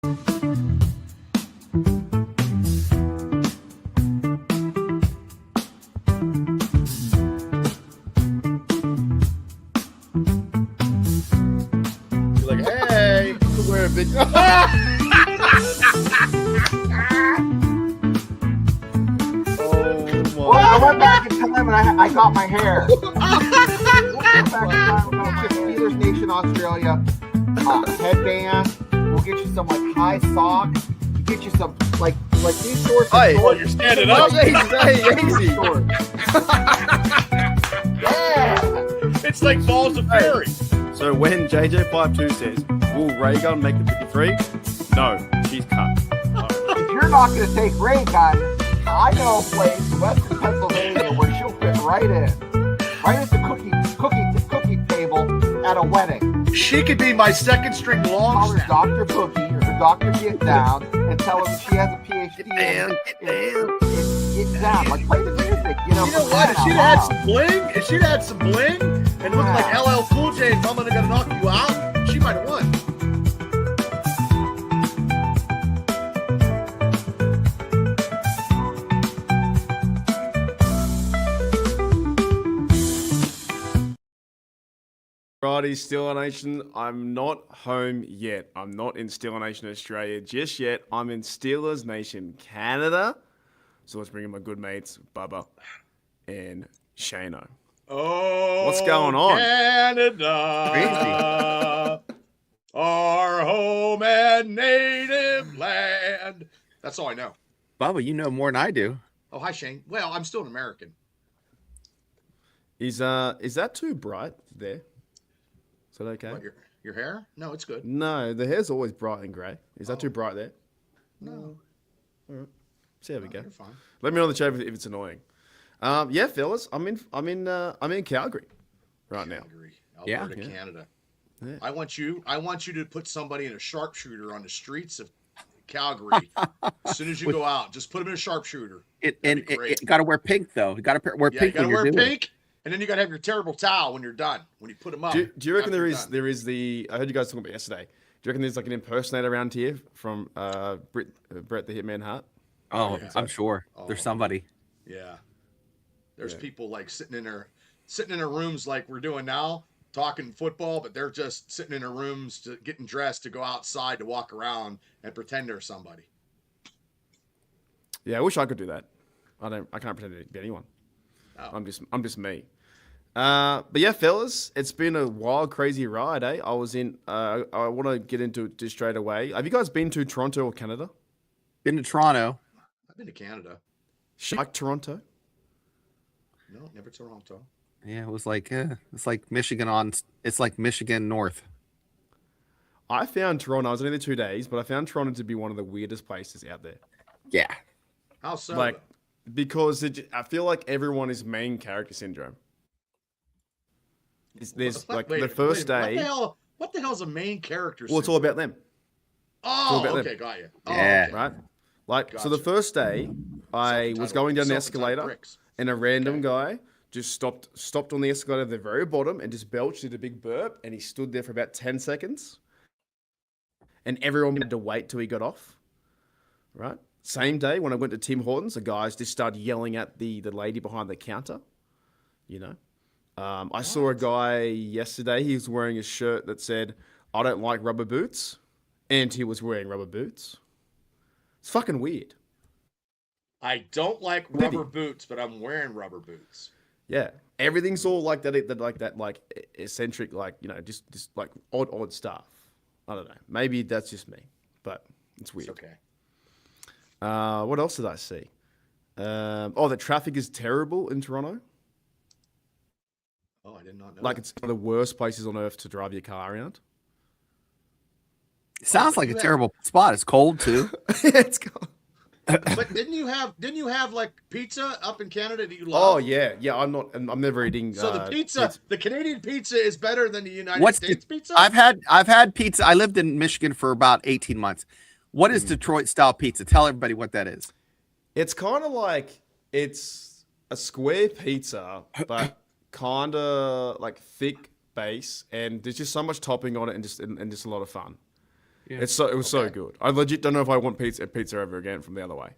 You're like, hey, we're a bit. Well, I went back in time and I got my hair. Went back in time, we'll go to Steelers Nation, Australia. Headband. We'll get you some like high socks. We'll get you some like these shorts. Hey, shorts. you're standing up. Easy. Yeah. It's like balls of fury. So when JJ52 says, will Ray Gun make the 53? No, she's cut. If you're not going to take Ray Gun, I know a place in western Pennsylvania where she'll fit right in. Right at the cookie table at a wedding. She could be my second string long Call her snapper. Dr. Boogie or the Dr. Get Down and tell her she has a PhD in Get Down. Like, play the music, You know what? If she'd had some bling, and looked like LL Cool J and Mama Gonna Knock You Out, she might have won. Righty, Steeler Nation. I'm not home yet. I'm not in Steeler Nation Australia just yet. I'm in Steelers Nation Canada. So let's bring in my good mates, Bubba and Shano. Oh, What's going on? Canada, our home and native land. That's all I know. Bubba, you know more than I do. Oh, hi, Shane. Well, I'm still an American. Is that too bright there? Is that okay? What, your hair? No, it's good. No, the hair's always bright and grey. Is that too bright there? No. All right. See how we go. You're fine. Let me know in the chat if it's annoying. Yeah, fellas, I'm in Calgary right now. Calgary, Yeah. Alberta, Canada. Yeah. I want you to put somebody in a sharpshooter on the streets of Calgary. As soon as you go out, just put them in a sharpshooter. It got to wear pink though. You got to wear pink. You got to when wear you're doing pink, and then you got to have your terrible towel when you're done. When you put them up. Do you reckon there is done. the? I heard you guys talking about yesterday. Do you reckon there's like an impersonator around here from Bret the Hitman Hart? Oh, Yeah. I'm sure there's somebody. Yeah. There's people like sitting in their rooms like we're doing now, talking football, but they're just sitting in their rooms getting dressed to go outside to walk around and pretend they're somebody. Yeah, I wish I could do that. I can't pretend to be anyone. Oh. I'm just me. But yeah, fellas, it's been a wild, crazy ride, eh? I want to get into it just straight away. Have you guys been to Toronto or Canada? Been to Toronto. I've been to Canada. Like Toronto? No, never Toronto. Yeah, it's like Michigan it's like Michigan North. I found Toronto. I was only there 2 days, but I found Toronto to be one of the weirdest places out there. Yeah. How so? Like, because I feel like everyone is main character syndrome. There's like the first day. What the hell's a main character? Well, it's all about them. Oh, about okay, them. got you. Yeah. Okay. Right? Like, so the Gotcha. first day, I was going down the escalator, bricks. and a random guy just stopped on the escalator at the very bottom and just belched, did a big burp, and he stood there for about 10 seconds. And everyone had to wait till he got off. Right? Same day, when I went to Tim Hortons, the guys just started yelling at the lady behind the counter. You know? I saw a guy yesterday, he was wearing a shirt that said, "I don't like rubber boots," and he was wearing rubber boots. It's fucking weird. I don't like rubber boots, but I'm wearing rubber boots. Yeah, everything's all like that, like eccentric, like, you know, just like odd stuff. I don't know. Maybe that's just me, but it's weird. It's okay. What else did I see? The traffic is terrible in Toronto. Oh, I did not know. Like, that. it's one of the worst places on earth to drive your car around. It sounds like a terrible spot. It's cold too. It's cold. But didn't you have like pizza up in Canada that you love? Oh yeah. I'm never eating. So the pizza, the Canadian pizza is better than the United States pizza? I've had pizza. I lived in Michigan for about 18 months. What is Detroit style pizza? Tell everybody what that is. It's kind of like, it's a square pizza, but kind of like thick base, and there's just so much topping on it, and just a lot of fun. Yeah. It was so good. I legit don't know if I want pizza ever again from the other way.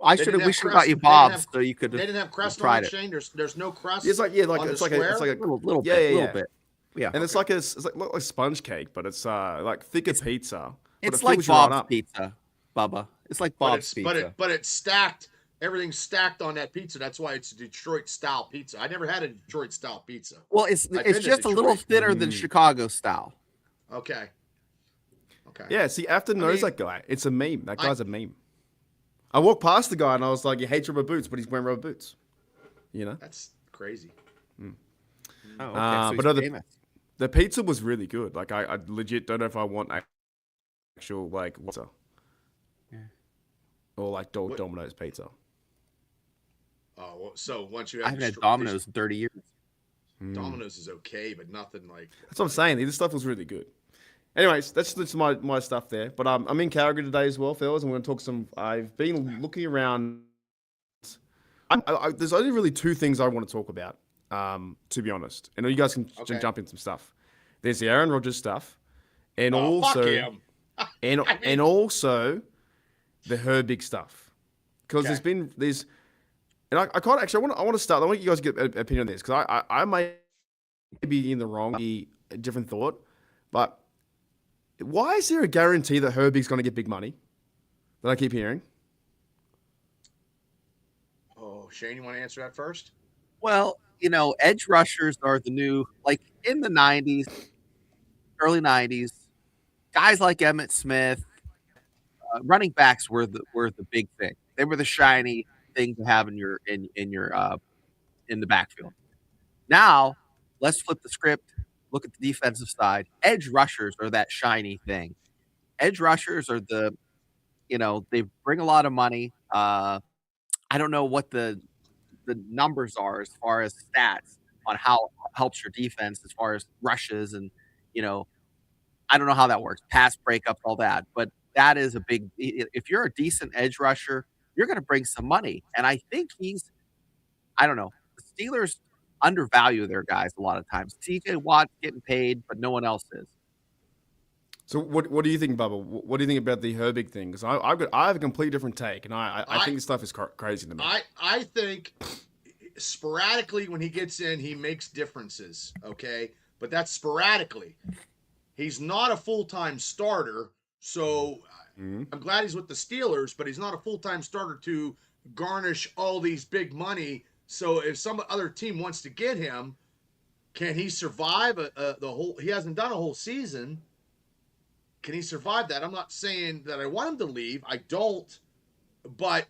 We should have got you Bob's so you could. They didn't have crust on tried it, Shane. There's no crust. It's like on it's the like square? a little yeah. bit. Yeah, And it's like a sponge cake, but it's like thicker pizza. But it's it like fills you right Bob's up. pizza, Bubba. It's like Bob's pizza. But it's stacked. Everything's stacked on that pizza. That's why it's a Detroit style pizza. I never had a Detroit style pizza. Well, it's I've been to just a little Detroit. thinner than Chicago style. Okay. Yeah, see, Afton knows that guy. It's a meme. That guy's a meme. I walked past the guy and I was like, he hates rubber boots, but he's wearing rubber boots. You know? That's crazy. Oh, okay. But no, the pizza was really good. Like, I legit don't know if I want actual, like, pizza. Yeah. Or, like, Domino's pizza. Oh, well, so once you I have haven't had Domino's in 30 years. Domino's is okay, but nothing like. That's what I'm saying. This stuff was really good. Anyways, that's my stuff there. But I'm in Calgary today as well, fellas. I'm going to talk some. I've been looking around. There's only really two things I want to talk about, to be honest. And you guys can jump in some stuff. There's the Aaron Rodgers stuff, and also fuck him. and also the Herbig stuff, because there's and I can't actually. I want to start. I want you guys to get an opinion on this, because I may be in the wrong, a different thought, but. Why is there a guarantee that Herbig's going to get big money? That I keep hearing. Oh, Shane, you want to answer that first? Well, edge rushers are the new, like in the 90s, early 90s, guys like Emmitt Smith, running backs were the big thing. They were the shiny thing to have in the backfield. Now, let's flip the script. Look at the defensive side. Edge rushers are that shiny thing. Edge rushers are they bring a lot of money. I don't know what the numbers are as far as stats on how it helps your defense as far as rushes and, I don't know how that works. Pass breakups, all that. But that is a big – if you're a decent edge rusher, you're going to bring some money. And I think I don't know. The Steelers – undervalue their guys a lot of times. TJ Watt's getting paid, but no one else is. So what do you think, Bubba? What do you think about the Herbig thing? Because I have a completely different take, and I think this stuff is crazy to me. I think sporadically when he gets in, he makes differences, okay? But that's sporadically. He's not a full-time starter, so I'm glad he's with the Steelers, but he's not a full-time starter to garnish all these big money. So if some other team wants to get him, can he survive the whole? He hasn't done a whole season. Can he survive that? I'm not saying that I want him to leave. I don't. But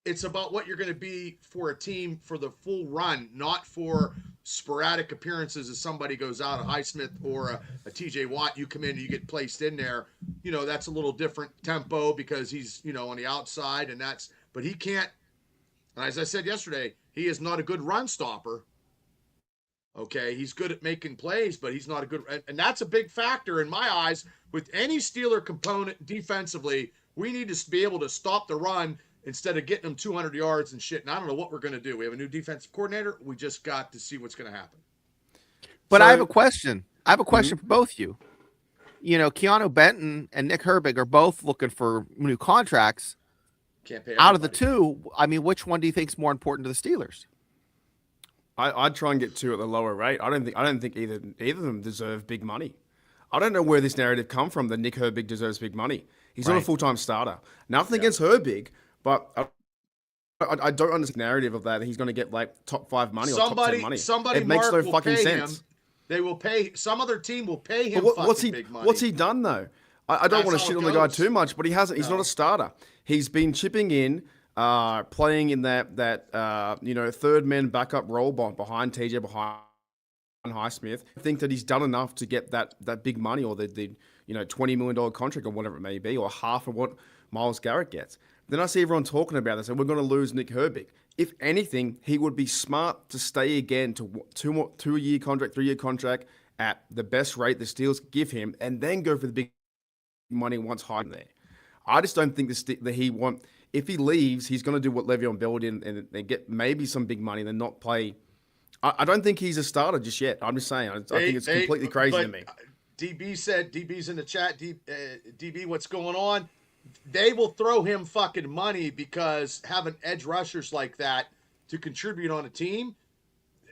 it's about what you're going to be for a team for the full run, not for sporadic appearances as somebody goes out, a Highsmith or a TJ Watt. You come in and you get placed in there. That's a little different tempo because he's, on the outside, but he can't. And as I said yesterday, he is not a good run stopper. Okay, he's good at making plays, but he's not a good – and that's a big factor in my eyes. With any Steeler component defensively, we need to be able to stop the run instead of getting them 200 yards and shit. And I don't know what we're going to do. We have a new defensive coordinator. We just got to see what's going to happen. But I have a question. I have a question for both of you. Keanu Benton and Nick Herbig are both looking for new contracts. Can't pay out of the two, I mean, which one do you think is more important to the Steelers? I'd try and get two at the lower rate. I don't think either of them deserve big money. I don't know where this narrative come from that Nick Herbig deserves big money. He's not a full-time starter. Nothing against Herbig, but I don't understand the narrative of that he's going to get like top 5 money or top 10 money. Somebody it makes Mark no fucking sense. Him. They will pay. Some other team will pay him. Big money. What's he done though? I don't want to shit on the guy too much, but he hasn't. He's not a starter. He's been chipping in, playing in that third man backup role behind TJ, behind Highsmith. I think that he's done enough to get that big money or the $20 million contract or whatever it may be, or half of what Myles Garrett gets. Then I see everyone talking about this, and we're going to lose Nick Herbig. If anything, he would be smart to stay again to 2-year contract, 3-year contract at the best rate the Steelers give him, and then go for the big money once high there. I just don't think that if he leaves, he's going to do what Le'Veon Bell did and get maybe some big money and then not play. I don't think he's a starter just yet. I'm just saying. I think it's completely crazy to me. DB's in the chat. DB, what's going on? They will throw him fucking money because having edge rushers like that to contribute on a team,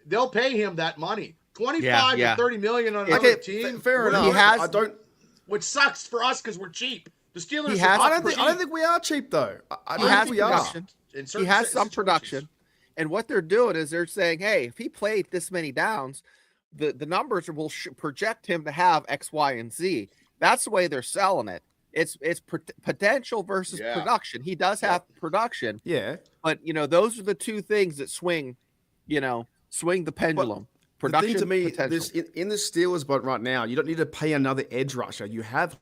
they'll pay him that money. 25 to 30 million on another team. Fair enough. He has, I don't. Which sucks for us because we're cheap. The Steelers. I don't think we are cheap though. I don't think we are. He has some production, and what they're doing is they're saying, "Hey, if he played this many downs, the numbers will project him to have X, Y, and Z." That's the way they're selling it. It's potential versus production. He does have production, but those are the two things that swing the pendulum. But production, the thing to me, this in the Steelers, but right now, you don't need to pay another edge rusher. You have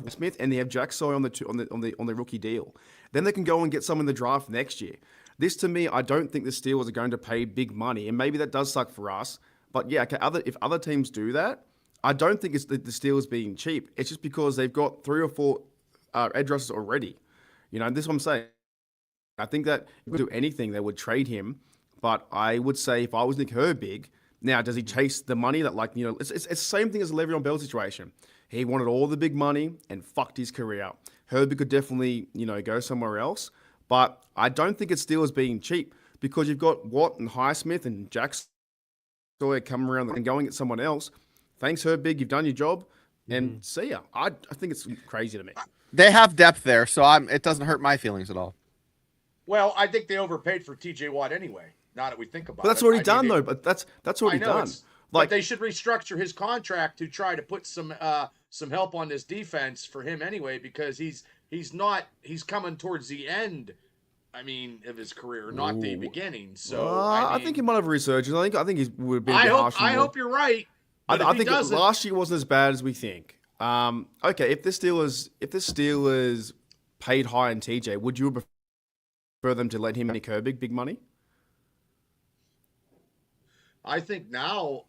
Smith and they have Jack Sawyer on the rookie deal. Then they can go and get someone in the draft next year. This to me, I don't think the Steelers are going to pay big money, and maybe that does suck for us. But yeah, if other teams do that, I don't think it's the Steelers being cheap. It's just because they've got 3 or 4 edge rushers already. This is what I'm saying. I think that if they would do anything, they would trade him. But I would say if I was Nick Herbig, now does he chase the money that it's the same thing as the Le'Veon Bell situation. He wanted all the big money and fucked his career up. Herbig could definitely go somewhere else. But I don't think it's Steelers being cheap because you've got Watt and Highsmith and Jack Sawyer coming around and going at someone else. Thanks, Herbig. You've done your job, and see ya. I think it's crazy to me. They have depth there, so it doesn't hurt my feelings at all. Well, I think they overpaid for T.J. Watt anyway. Now that we think about it, but that's already done though. But that's already done. But they should restructure his contract to try to put some help on this defense for him anyway, because he's coming towards the end. Of his career, not the beginning. So I think he might have a resurgence. I think he would be. I hope you're right. I think last year wasn't as bad as we think. Okay, if the Steelers paid high in TJ, would you prefer them to let him and Herbig big money? I think now,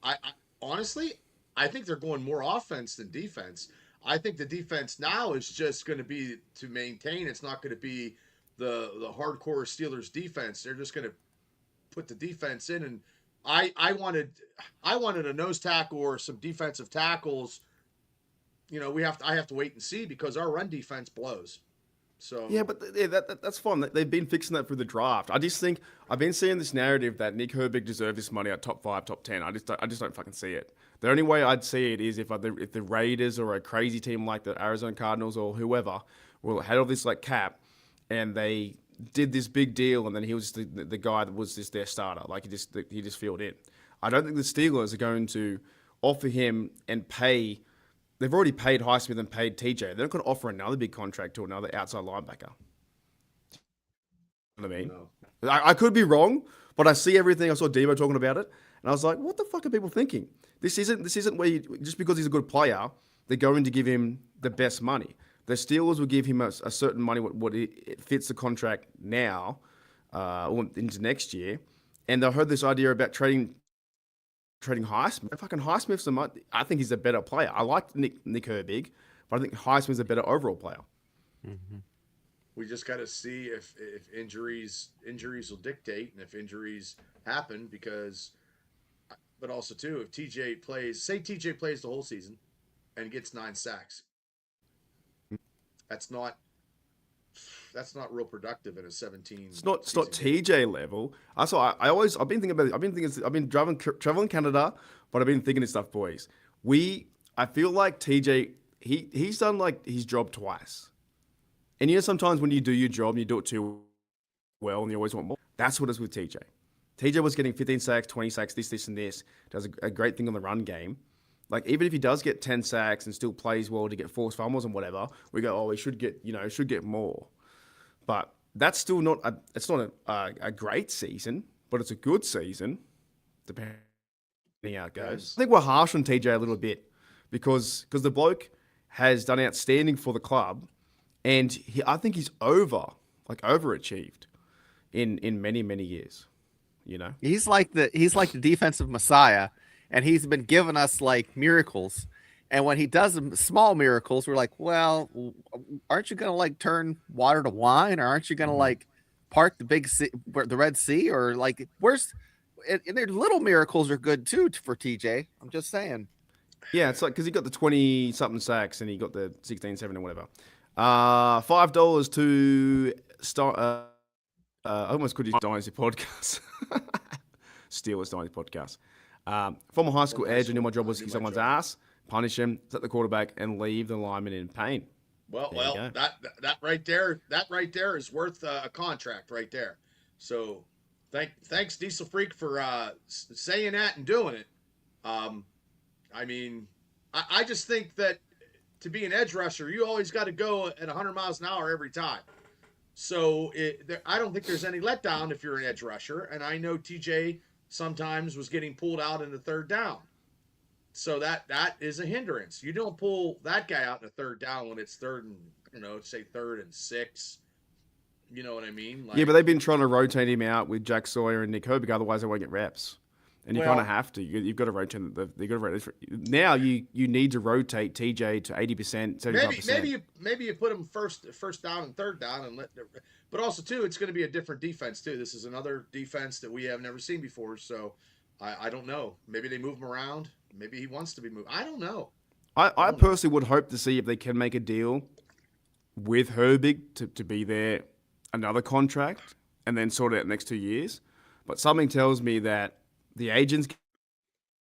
honestly, I think they're going more offense than defense. I think the defense now is just going to be to maintain. It's not going to be the hardcore Steelers defense. They're just going to put the defense in. And I wanted a nose tackle or some defensive tackles. I have to wait and see because our run defense blows. So yeah, but that's fine. They've been fixing that through the draft. I just think I've been seeing this narrative that Nick Herbig deserves this money at top 5, top 10. I just don't fucking see it. The only way I'd see it is if the Raiders or a crazy team like the Arizona Cardinals or whoever had all this cap, and they did this big deal, and then he was the guy that was just their starter. He just filled in. I don't think the Steelers are going to offer him and pay. They've already paid Highsmith and paid TJ. They're not going to offer another big contract to another outside linebacker. You know what I mean? No. I could be wrong, but I see everything. I saw Debo talking about it, and I was like, what the fuck are people thinking? This isn't where just because he's a good player, they're going to give him the best money. The Steelers will give him a certain money, what it fits the contract now, or into next year. And they heard this idea about trading Highsmith. Fucking Highsmith's I think he's a better player. I like Nick Herbig, but I think Highsmith's a better overall player. Mm-hmm. We just got to see if injuries will dictate, and if injuries happen, but also too, if TJ plays the whole season and gets 9 sacks, that's not real productive in a 17. It's not TJ level. I've been thinking about it. I've been traveling Canada, but I've been thinking this stuff, boys. I feel like TJ, he's done his job twice. And sometimes when you do your job and you do it too well and you always want more, that's what it is with TJ. TJ was getting 15 sacks, 20 sacks, this, and this. Does a great thing on the run game. Even if he does get 10 sacks and still plays well to get forced fumbles and whatever, we go, he should get more. But that's still not a great season, but it's a good season, depending how it goes. I think we're harsh on TJ a little bit because the bloke has done outstanding for the club, and I think he's overachieved in many, many years. He's like the defensive messiah, and he's been giving us miracles. And when he does small miracles, we're like, well, aren't you going to turn water to wine, or aren't you going to part the Red Sea, or where's? And their little miracles are good too for TJ. I'm just saying. Yeah, it's like because he got the 20-something sacks and he got the 16-7 or whatever. $5 to start. I almost could use Dynasty podcast. Steelers Dynasty podcast. Former high school edge, I knew my job was to kick someone's ass, punish him, set the quarterback, and leave the lineman in pain. Well, that right there is worth a contract right there. So, thanks Diesel Freak for saying that and doing it. I mean, I just think that to be an edge rusher, you always got to go at 100 miles an hour every time. So I don't think there's any letdown if you're an edge rusher. And I know TJ sometimes was getting pulled out in the third down. So that is a hindrance. You don't pull that guy out in the third down when it's third and 6. You know what I mean? Yeah, but they've been trying to rotate him out with Jack Sawyer and Nick Herbig, otherwise they won't get reps. And you kind of have to. You've got to rotate. Now you need to rotate TJ to 80%, 75%. Maybe you put him first down and third down, but also too, it's going to be a different defense too. This is another defense that we have never seen before. So I don't know. Maybe they move him around. Maybe he wants to be moved. I don't know. I personally would hope to see if they can make a deal with Herbig to be there another contract and then sort it out the next 2 years. But something tells me that the agent's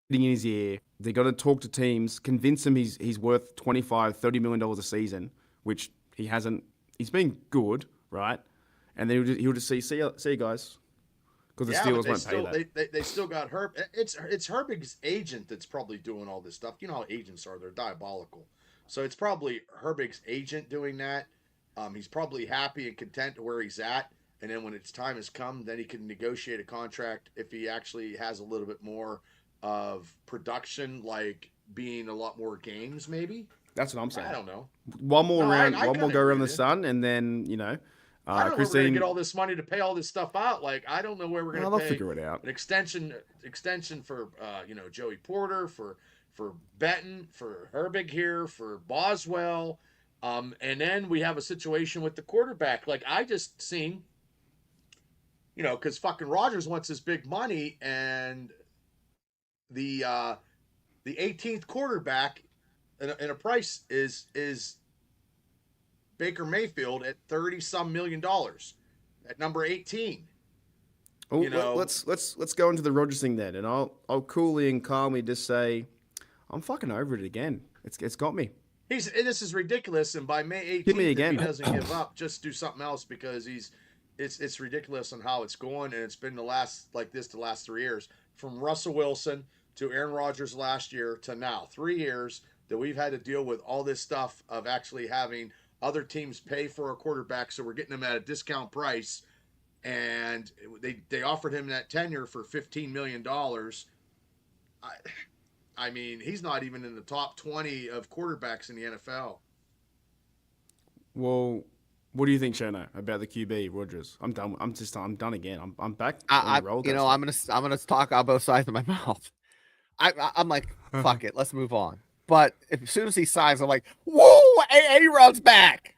getting in his ear. They're going to talk to teams, convince him he's worth $25-30 million a season, which he hasn't. He's been good, right? And then he'll just see you guys. Because the Steelers won't pay that. They still got Herb. It's Herbig's agent that's probably doing all this stuff. You know how agents are. They're diabolical. So it's probably Herbig's agent doing that. He's probably happy and content to where he's at. And then when its time has come, then he can negotiate a contract if he actually has a little bit more of production, like being a lot more games, maybe. That's what I'm saying. I don't know. One more go around the sun, and then, I don't know where we're gonna get all this money to pay all this stuff out. Like, I don't know where we're gonna pay. Figure it out. An extension for Joey Porter, for Benton, for Herbig here, for Boswell, and then we have a situation with the quarterback. Like, I just seen, because fucking Rodgers wants his big money, and the 18th quarterback in a price is Baker Mayfield at $30-some million at number 18. Oh, let's go into the Rodgers thing then, and I'll coolly and calmly just say I'm fucking over it again. It's got me. This is ridiculous, and by May 18th, Hit me again. if he doesn't give up, just do something else, because it's ridiculous on how it's going, and it's been the last 3 years, from Russell Wilson to Aaron Rodgers last year to now, 3 years that we've had to deal with all this stuff of actually having other teams pay for a quarterback, so we're getting them at a discount price, and they offered him that tenure for $15 million. I mean, he's not even in the top 20 of quarterbacks in the NFL. Well, what do you think, Shano, about the QB Rodgers? I'm done. I'm done again. I'm back on the roll. I'm gonna talk on both sides of my mouth. I'm like, fuck it, let's move on. But as soon as he signs, I'm like, whoa, A-Rod's back.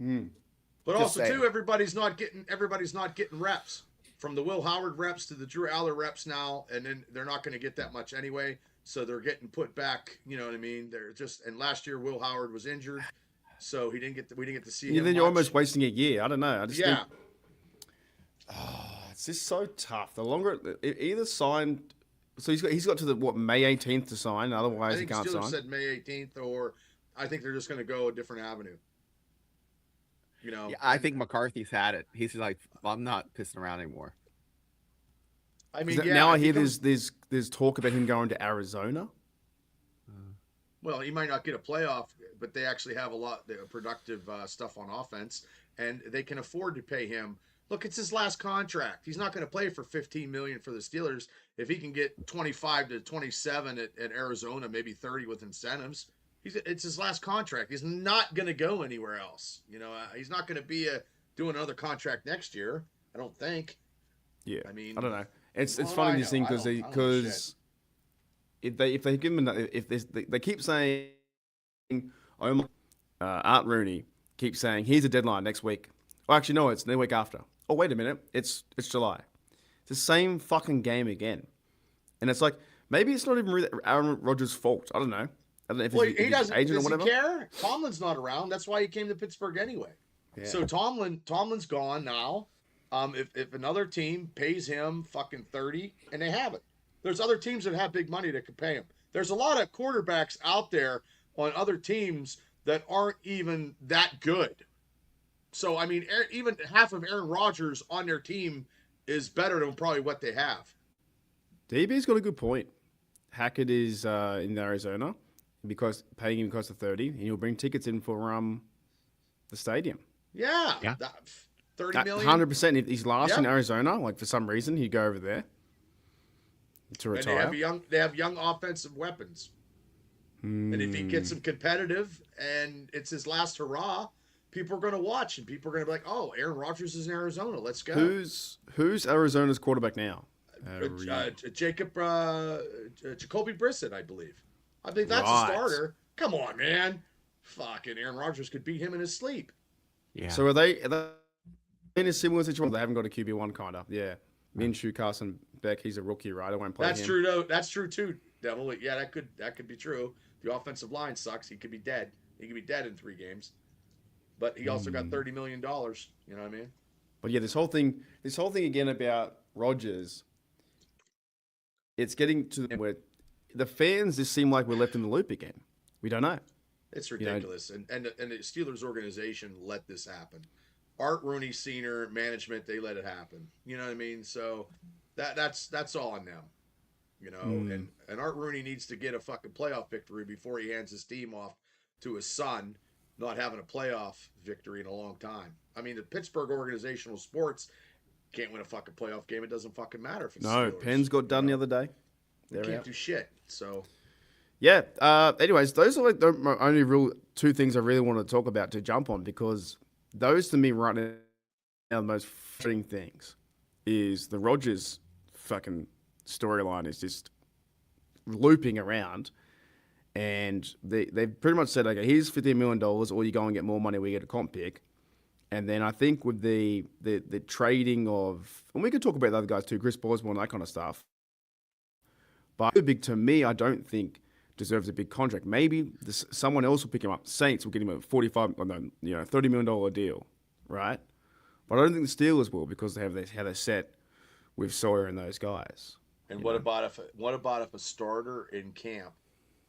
But just also too, everybody's not getting reps, from the Will Howard reps to the Drew Aller reps now, and then they're not going to get that much anyway, so they're getting put back. You know what I mean? And last year Will Howard was injured, so we didn't get to see him. Then you're almost wasting a year. I don't know. I just think, it's just so tough. The longer either signed. So he's got to the May 18th to sign. Otherwise, he can't sign. I think Steelers said May 18th, or I think they're just going to go a different avenue. Yeah, I think McCarthy's had it. He's like, I'm not pissing around anymore. I mean, now I hear there's talk about him going to Arizona. Well, he might not get a playoff, but they actually have a lot of productive stuff on offense, and they can afford to pay him. Look, it's his last contract. He's not going to play for $15 million for the Steelers. If he can get 25 to 27 at Arizona, maybe 30 with incentives, it's his last contract. He's not going to go anywhere else. He's not going to be doing another contract next year, I don't think. Yeah, I mean, I don't know. It's funny this thing because if they give him they keep saying, Art Rooney keeps saying here's a deadline next week. Oh, actually, no, it's the week after. Oh, wait a minute, it's July. It's the same fucking game again, and it's like Maybe it's not even really Aaron Rodgers' fault. I don't know. I don't know if Well, it's he his doesn't. agent or Does he whatever. care? Tomlin's not around. That's why he came to Pittsburgh anyway. Yeah. So Tomlin's gone now. If another team pays him fucking 30, and they have it, there's other teams that have big money that can pay him. There's a lot of quarterbacks out there on other teams that aren't even that good. So I mean, even half of Aaron Rodgers on their team is better than probably what they have. DB's got a good point. Hackett is in Arizona because paying him costs 30, and he'll bring tickets in for the stadium. Yeah. 30 million. 100%. If he's last in Yep. Arizona, like for some reason, he'd go over there to And retire. they have young offensive weapons. And if he gets them competitive and it's his last hurrah, people are going to watch and people are going to be like, "Oh, Aaron Rodgers is in Arizona. Let's go." Who's Arizona's quarterback now? Jacoby Brissett, I believe. I think that's Right. a starter. Come on, man. Fucking Aaron Rodgers could beat him in his sleep. Yeah. So are they in a similar situation? They haven't got a QB1 kind of. Yeah. Minshew, Carson Beck, he's a rookie, right? I won't play That's him. true, though. That's true too, Devil. Yeah, that could be true. The offensive line sucks. He could be dead. He could be dead in 3 games. But he also got $30 million. You know what I mean? But yeah, this whole thing again about Rodgers, it's getting to where the fans just seem like we're left in the loop again. We don't know. It's ridiculous. And the Steelers organization let this happen. Art Rooney Sr. management, they let it happen. You know what I mean? So that's all on them. You know, and Art Rooney needs to get a fucking playoff victory before he hands his team off to his son, not having a playoff victory in a long time. I mean, the Pittsburgh organizational sports can't win a fucking playoff game. It doesn't fucking matter if it's No, Steelers, Penn's got done the other day. They can't do shit. So Yeah. Anyways, those are like my only real 2 things I really want to talk about to jump on, because those to me right now are the most frustrating things. Is the Rodgers fucking storyline is just looping around, and they've pretty much said, okay, here's $15 million, or you go and get more money, we get a comp pick. And then I think with the trading of, and we could talk about the other guys too, Chris Boswell and that kind of stuff. But big to me, I don't think deserves a big contract. Maybe someone else will pick him up. Saints will get him a $30 million deal, right? But I don't think the Steelers will, because they have how they're set with Sawyer and those guys. And what about if a starter in camp?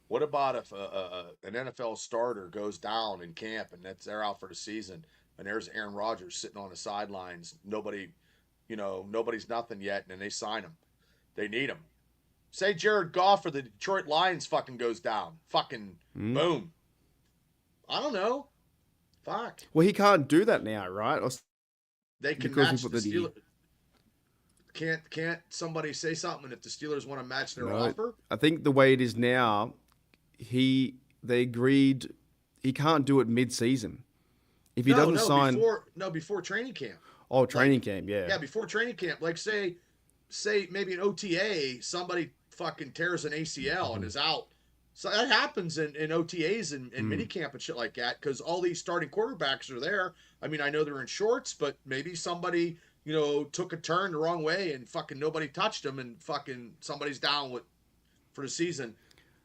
What about if an NFL starter goes down in camp and they're out for the season, and there's Aaron Rodgers sitting on the sidelines, nobody's nothing yet, and then they sign him. They need him. Say Jared Goff for the Detroit Lions fucking goes down. Fucking boom. I don't know. Fuck. Well, he can't do that now, right? They can match the Steelers. Can't somebody say something if the Steelers want to match their offer? I think the way it is now, they agreed he can't do it mid-season. If he doesn't sign before training camp. Oh, training camp, yeah. Yeah, before training camp. Like say maybe an OTA, somebody fucking tears an ACL and is out. So that happens in OTAs and minicamp and shit like that, because all these starting quarterbacks are there. I mean, I know they're in shorts, but maybe somebody, took a turn the wrong way and fucking nobody touched them, and fucking somebody's down for the season.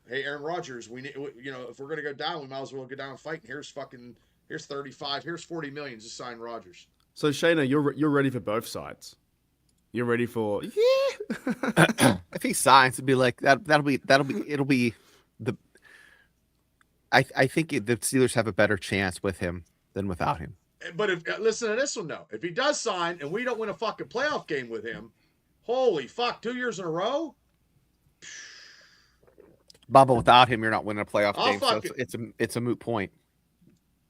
Hey, Aaron Rodgers, we need, if we're gonna go down, we might as well go down and fight. And here's 35, here's 40 million to sign Rodgers. So Shayna, you're ready for both sides. You're ready for If he signs, it'd be like it'll be the. I think the Steelers have a better chance with him than without him. But listen to this one though. If he does sign and we don't win a fucking playoff game with him, holy fuck, 2 years in a row. Bubba, without him, you're not winning a playoff game. So it's a moot point.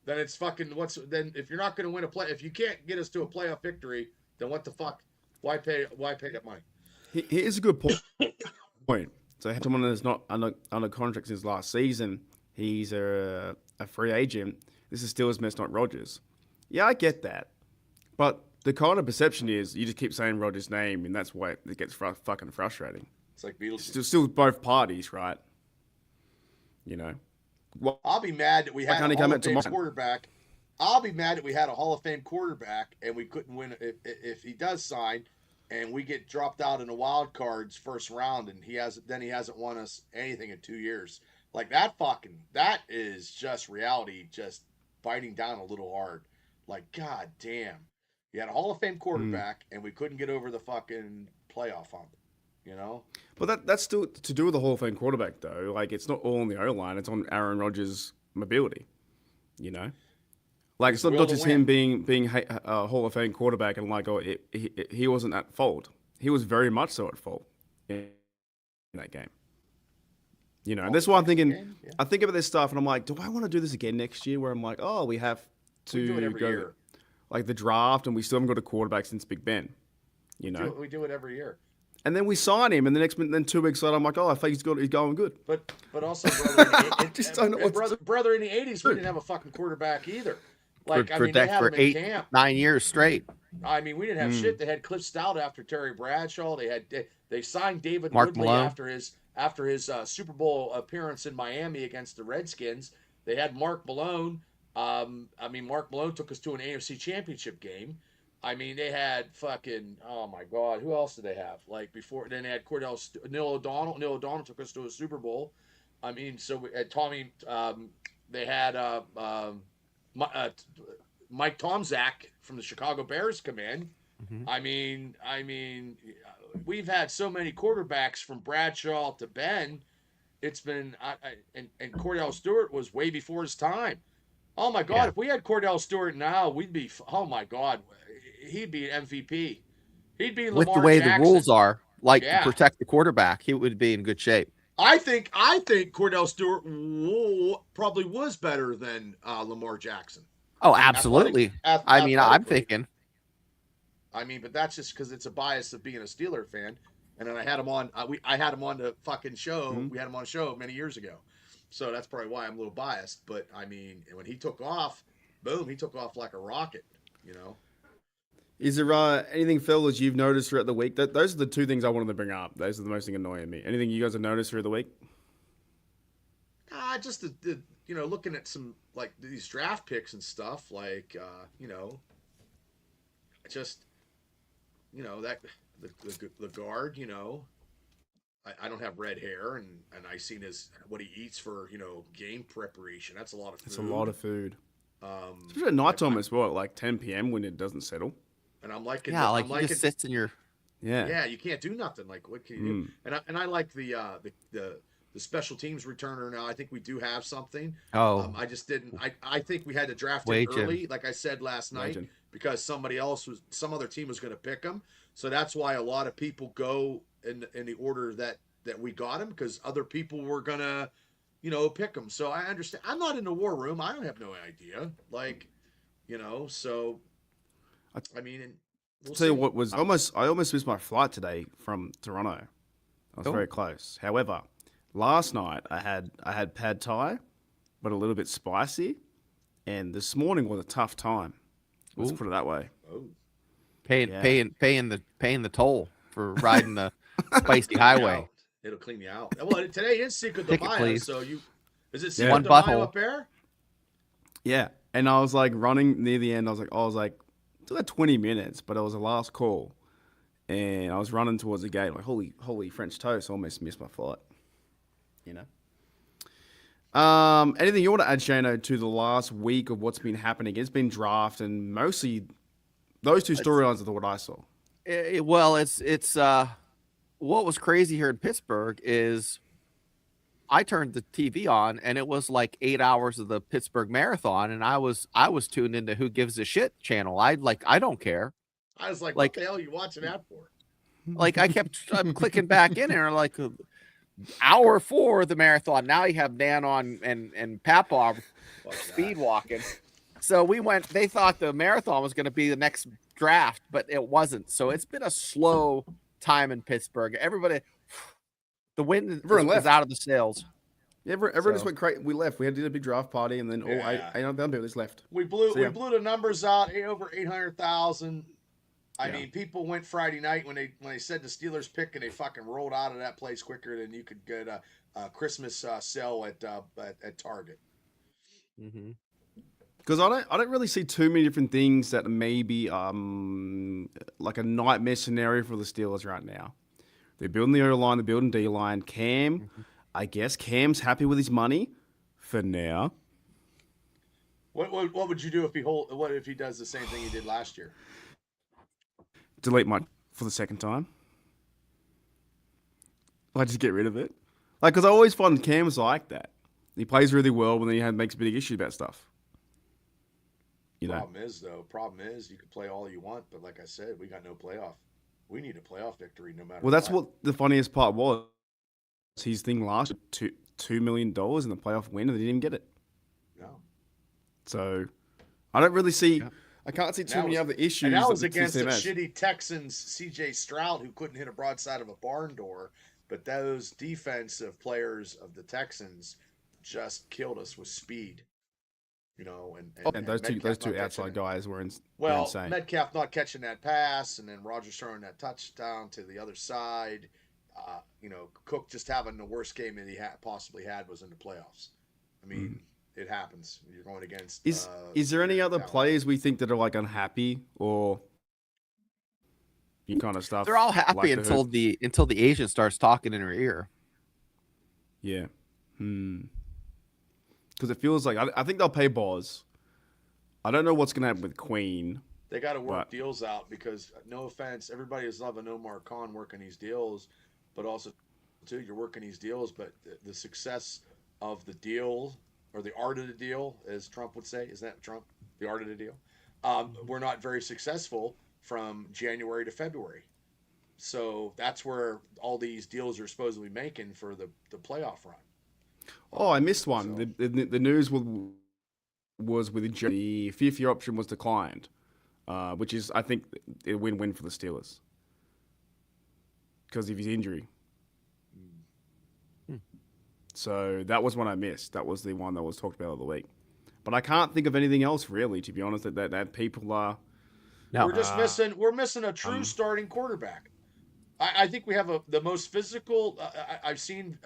Then it's fucking then if you're not going to win if you can't get us to a playoff victory, then what the fuck? Why pay that money? Here's a good point. So someone that's not under contract since last season, he's a free agent. This is Steelers mess, not Rodgers. Yeah, I get that. But the kind of perception is you just keep saying Rodgers' name, and that's why it gets fucking frustrating. It's like Beatles. Still both parties, right? Well, I'll be mad that we had a Hall of Fame quarterback. I'll be mad that we had a Hall of Fame quarterback and we couldn't win if he does sign, and we get dropped out in the wild cards first round, and he hasn't won us anything in 2 years. Like that is just reality, just biting down a little hard. Like, god damn, you had a Hall of Fame quarterback, and we couldn't get over the fucking playoff hump. You know, but that's still to do with the Hall of Fame quarterback, though. Like, it's not all on the O line; it's on Aaron Rodgers' mobility. You know, like it's not just him being a Hall of Fame quarterback and like, he wasn't at fault. He was very much so at fault in that game. You know, and that's why I'm thinking. Yeah. I think about this stuff, and I'm like, do I want to do this again next year? Where I'm like, oh, we have to do it every year. Like the draft, and we still haven't got a quarterback since Big Ben. You know, we do it every year. And then we sign him, and then 2 weeks later, I'm like, oh, I think he's going good. But also, brother, in the 80s, we didn't have a fucking quarterback either. Like, they had him in camp 9 years straight. I mean, we didn't have shit. They had Cliff Stout after Terry Bradshaw. They signed David Mark Woodley Malone. after his Super Bowl appearance in Miami against the Redskins. They had Mark Malone. Mark Malone took us to an AFC Championship game. I mean, they had fucking, oh my God, who else did they have? Like before, then they had Neil O'Donnell. Neil O'Donnell took us to a Super Bowl. I mean, so we had Tommy, they had Mike Tomczak from the Chicago Bears come in. Mm-hmm. I mean, we've had so many quarterbacks from Bradshaw to Ben. It's been, and Cordell Stewart was way before his time. Oh my God, if we had Cordell Stewart now, we'd be, oh my God, he'd be an MVP. He'd be Lamar with the way Jackson. The rules are, to protect the quarterback, he would be in good shape. I think Cordell Stewart probably was better than Lamar Jackson. Oh, absolutely. I'm thinking. I mean, but that's just because it's a bias of being a Steeler fan. And then I had him on. I had him on the fucking show. Mm-hmm. We had him on a show many years ago, so that's probably why I'm a little biased. But I mean, when he took off, boom, he took off like a rocket. You know. Is there anything, fellas, you've noticed throughout the week? Those are the two things I wanted to bring up. Those are the most thing annoying me. Anything you guys have noticed through the week? Just looking at some like these draft picks and stuff, like that the guard, I don't have red hair, and I seen what he eats for game preparation. That's a lot of food. It's a lot of food. Especially at nighttime as well, like 10 p.m. when it doesn't settle. And I'm liking, he just sits in your. Yeah, you can't do nothing. Like, what can you do? And I like the special teams returner now. I think we do have something. I just didn't. I think we had to draft it early, like I said last night, because some other team was going to pick him. So that's why a lot of people go in the order that we got him, because other people were gonna, pick him. So I understand. I'm not in the war room. I don't have no idea. Like, so. I mean, I'll tell you what was I almost missed my flight today from Toronto. I was very close. However, last night I had pad thai, but a little bit spicy, and this morning was a tough time. Let's put it that way. Oh. Paying the toll for riding the spicy highway. It'll clean you out. Well, today is Cinco de Mayo, so is it Cinco de Mayo up there? Yeah, and I was like running near the end. I was like. Took like 20 minutes, but it was the last call, and I was running towards the gate like holy French toast. I almost missed my flight. Anything you want to add, Shano, to the last week of what's been happening? It's been draft, and mostly those two storylines are what I saw. It's what was crazy here in Pittsburgh is I turned the TV on, and it was like 8 hours of the Pittsburgh Marathon, and I was tuned into Who Gives a Shit channel. I don't care. I was like, what the hell are you watching that for? Like I'm clicking back in there, like hour 4 of the marathon. Now you have Dan on and Papov speed walking. So they thought the marathon was going to be the next draft, but it wasn't. So it's been a slow time in Pittsburgh. Everybody. The wind is out of the sails. Yeah, everyone just went crazy. We left. We did a big draft party, and then all 800 people just left. We blew the numbers out over 800,000. I mean, people went Friday night when they said the Steelers pick, and they fucking rolled out of that place quicker than you could get a Christmas sale at Target. Mm-hmm. Because I don't really see too many different things that may be like a nightmare scenario for the Steelers right now. They're building the O line, they're building D line. Cam, I guess Cam's happy with his money for now. What would you do if what if he does the same thing he did last year? Delete my for the second time. I just get rid of it. Like, because I always find Cam's like that. He plays really well, but then he makes a big issue about stuff. You know. Problem is you can play all you want, but like I said, we got no playoff. We need a playoff victory no matter. Well, that's what the funniest part was. His thing last year, $2 million in the playoff win, and they didn't even get it. No. So, I don't really see. Yeah. I can't see too many other issues. And that was against the shitty Texans, C.J. Stroud, who couldn't hit a broadside of a barn door. But those defensive players of the Texans just killed us with speed. You know, and those two outside guys were insane. Metcalf not catching that pass, and then Rodgers throwing that touchdown to the other side. You know, Cook just having the worst game that he possibly had was in the playoffs. I mean, it happens. You're going against. Is there any other players we think that are like unhappy or kind of stuff? They're all happy until the agent starts talking in her ear. Yeah. Because it feels like I think they'll pay Boz. I don't know what's going to happen with Queen. They got to work deals out because, no offense, everybody is loving Omar Khan working these deals, but also, too, you're working these deals, but the success of the deal or the art of the deal, as Trump would say, isn't that Trump? The art of the deal. We're not very successful from January to February. So that's where all these deals are supposedly making for the playoff run. Oh, I missed one. So. The news was with the fifth-year option was declined, which is, I think, a win-win for the Steelers because of his injury. So that was one I missed. That was the one that was talked about all the week. But I can't think of anything else, really, to be honest, that people are... No. We're missing a true starting quarterback. I think we have the most physical... I've seen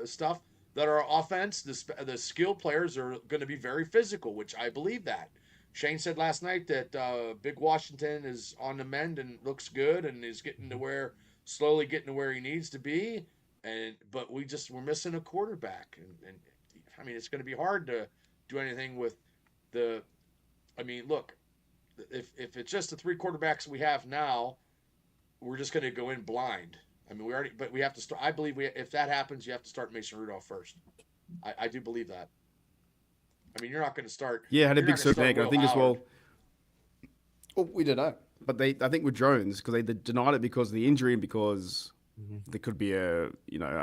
stuff... that our offense, the skill players are going to be very physical, which I believe that. Shane said last night that Big Washington is on the mend and looks good and is slowly getting to where he needs to be. But we're missing a quarterback. And I mean, it's going to be hard to do anything with look, if it's just the three quarterbacks we have now, we're just going to go in blind. I mean, we have to start. I believe if that happens, you have to start Mason Rudolph first. I do believe that. I mean, you're not going to start. Yeah, had a big setback. I think as well. Well, we don't know, but I think with Jones because they denied it because of the injury and because there could be a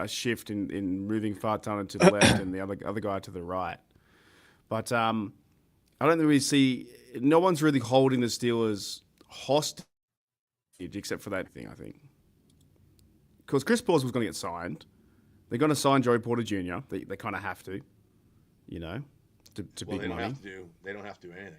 shift in moving far talent to the left and the other guy to the right. But I don't really see. No one's really holding the Steelers hostage except for that thing. I think. Because Chris Paul's was going to get signed. They're going to sign Joey Porter Jr. They kind of have to, to big money. They don't have to do anything.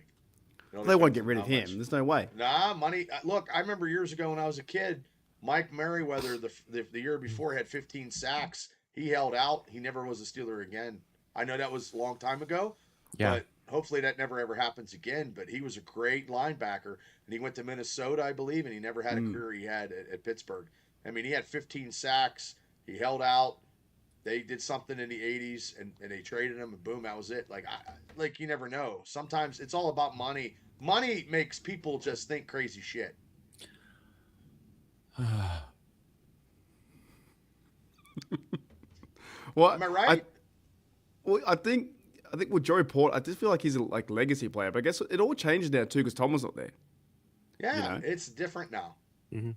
They won't get rid of him. There's no way. Nah, money. Look, I remember years ago when I was a kid, Mike Merriweather, the year before, had 15 sacks. He held out. He never was a Steeler again. I know that was a long time ago. Yeah. But hopefully that never ever happens again. But he was a great linebacker. And he went to Minnesota, I believe, and he never had a career he had at Pittsburgh. I mean, he had 15 sacks. He held out. They did something in the 80s, and they traded him, and boom, that was it. Like you never know. Sometimes it's all about money. Money makes people just think crazy shit. Well, am I right? I think with Joey Porter, I just feel like he's a legacy player. But I guess it all changes now too because Tom was not there. Yeah, it's different now. Mm-hmm.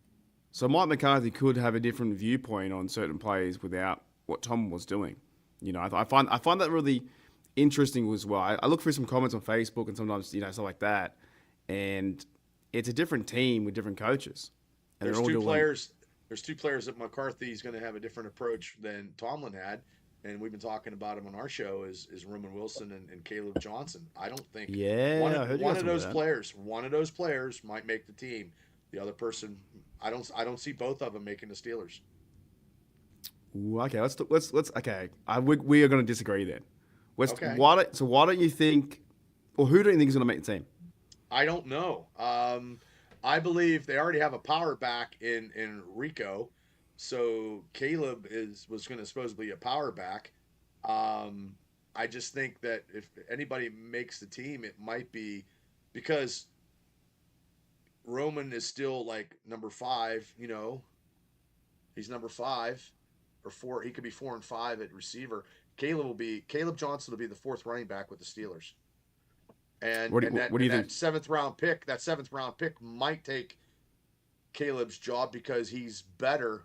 So Mike McCarthy could have a different viewpoint on certain plays without what Tom was doing. I find that really interesting as well. I look through some comments on Facebook and sometimes stuff like that, and it's a different team with different coaches. And there's two players. There's two players that McCarthy's going to have a different approach than Tomlin had, and we've been talking about him on our show is Roman Wilson and Caleb Johnson. I don't think one of those players might make the team. The other person, I don't see both of them making the Steelers. Ooh, okay, let's okay. We are going to disagree then. Okay. Why don't you think? Or who do you think is going to make the team? I don't know. I believe they already have a power back in Rico, so Caleb was going to supposedly be a power back. I just think that if anybody makes the team, it might be because Roman is still like number 5. You know, he's number 5 or 4. He could be 4 and 5 at receiver. Caleb Johnson will be the 4th running back with the Steelers. And What do you think? That seventh round pick might take Caleb's job because he's better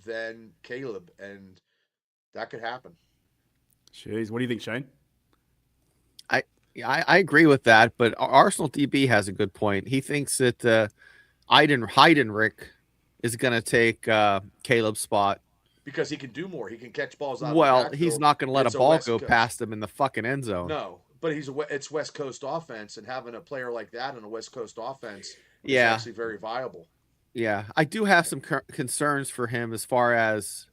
than Caleb, and that could happen. Jeez, what do you think, Shane? I agree with that, but Arsenal DB has a good point. He thinks that Heidenreich is going to take Caleb's spot. Because he can do more. He can catch balls out Well, of the backfield. he's not going to let a ball go Coast. past him in the fucking end zone. No, but it's West Coast offense, and having a player like that in a West Coast offense is Yeah. actually very viable. Yeah, I do have some concerns for him as far as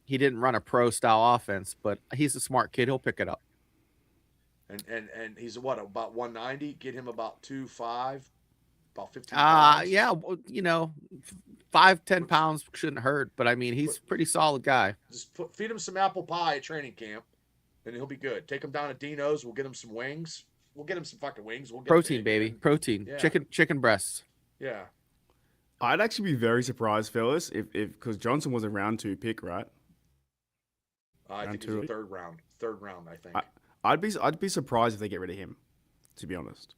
he didn't run a pro-style offense, but he's a smart kid. He'll pick it up. And he's about 190. Get him about 2.5, about 15 pounds. Yeah, well, 5-10 pounds shouldn't hurt, but I mean he's a pretty solid guy. Just feed him some apple pie at training camp, and he'll be good. Take him down to Dino's. We'll get him some wings. We'll get him some fucking wings. We'll get Protein, baby, protein. Yeah. Chicken breasts. Yeah. I'd actually be very surprised, fellas, if because Johnson was a round 2 pick, right? I think he's a third round. I think. I'd be surprised if they get rid of him, to be honest.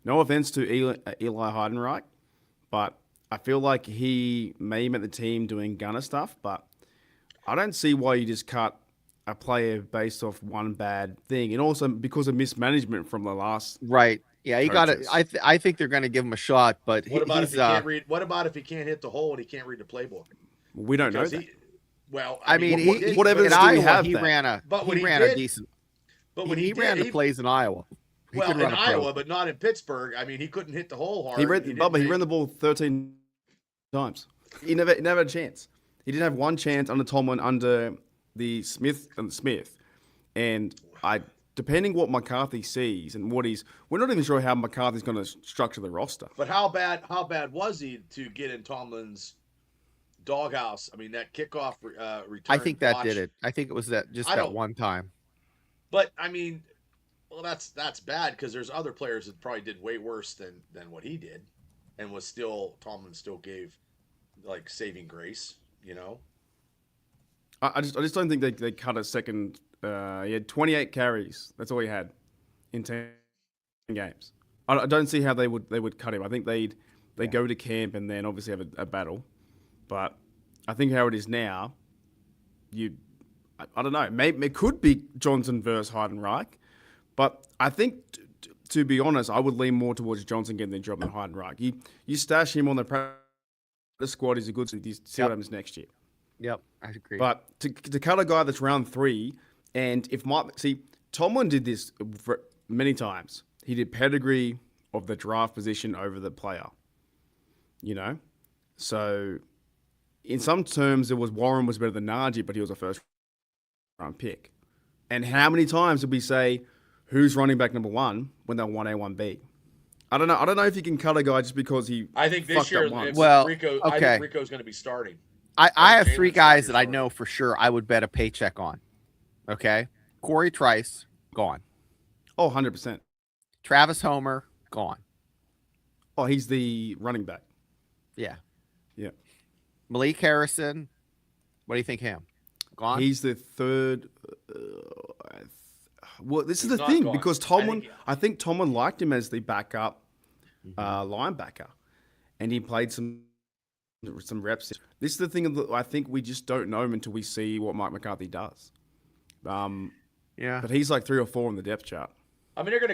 No offense to Eli Heidenreich, but I feel like he may make the team doing gunner stuff, but I don't see why you just cut a player based off one bad thing, and also because of mismanagement from the last. Right. Yeah, you got it. I think they're going to give him a shot, but what about if he can't read? What about if he can't hit the hole and he can't read the playbook? We don't know that. I mean, what evidence do we have? He ran a decent. But when he ran the plays in Iowa. In Iowa, but not in Pittsburgh. I mean, he couldn't hit the hole hard. He ran the ball 13 times. He never had a chance. He didn't have one chance under Tomlin under the Smith. And depending what McCarthy sees and we're not even sure how McCarthy's going to structure the roster. But how bad was he to get in Tomlin's doghouse? I mean, that kickoff return. I think that did it. I think it was that one time. But I mean, well, that's bad because there's other players that probably did way worse than what he did, and Tomlin still gave like saving grace. I just don't think they cut a second. He had 28 carries. That's all he had in 10 games. I don't see how they would cut him. I think they go to camp and then obviously have a battle. But I think how it is now, I don't know. Maybe it could be Johnson versus Heidenreich, but I think to be honest, I would lean more towards Johnson getting the job than Heidenreich. You stash him on the practice squad. He's a good. You see what happens next year. Yep, I agree. But to cut a guy that's round 3, and Tomlin did this many times. He did pedigree of the draft position over the player. So in some terms, Warren was better than Najee, but he was a first round pick. And how many times did we say who's running back number 1 when they're 1A, 1B? I don't know if you can cut a guy just because he. I think this year, I think Rico's going to be starting. I have 3 guys that I know for sure I would bet a paycheck on. Okay, Corey Trice gone. Oh, 100%. Travis Homer gone. Oh, he's the running back. Yeah. Yeah. Malik Harrison. What do you think him? Gone? He's the third. Well, this is the thing gone. Because Tomlin, I think Tomlin liked him as the backup linebacker, and he played some reps. This is the thing. I think we just don't know him until we see what Mike McCarthy does. Yeah, but he's like 3 or 4 on the depth chart. I mean, they're going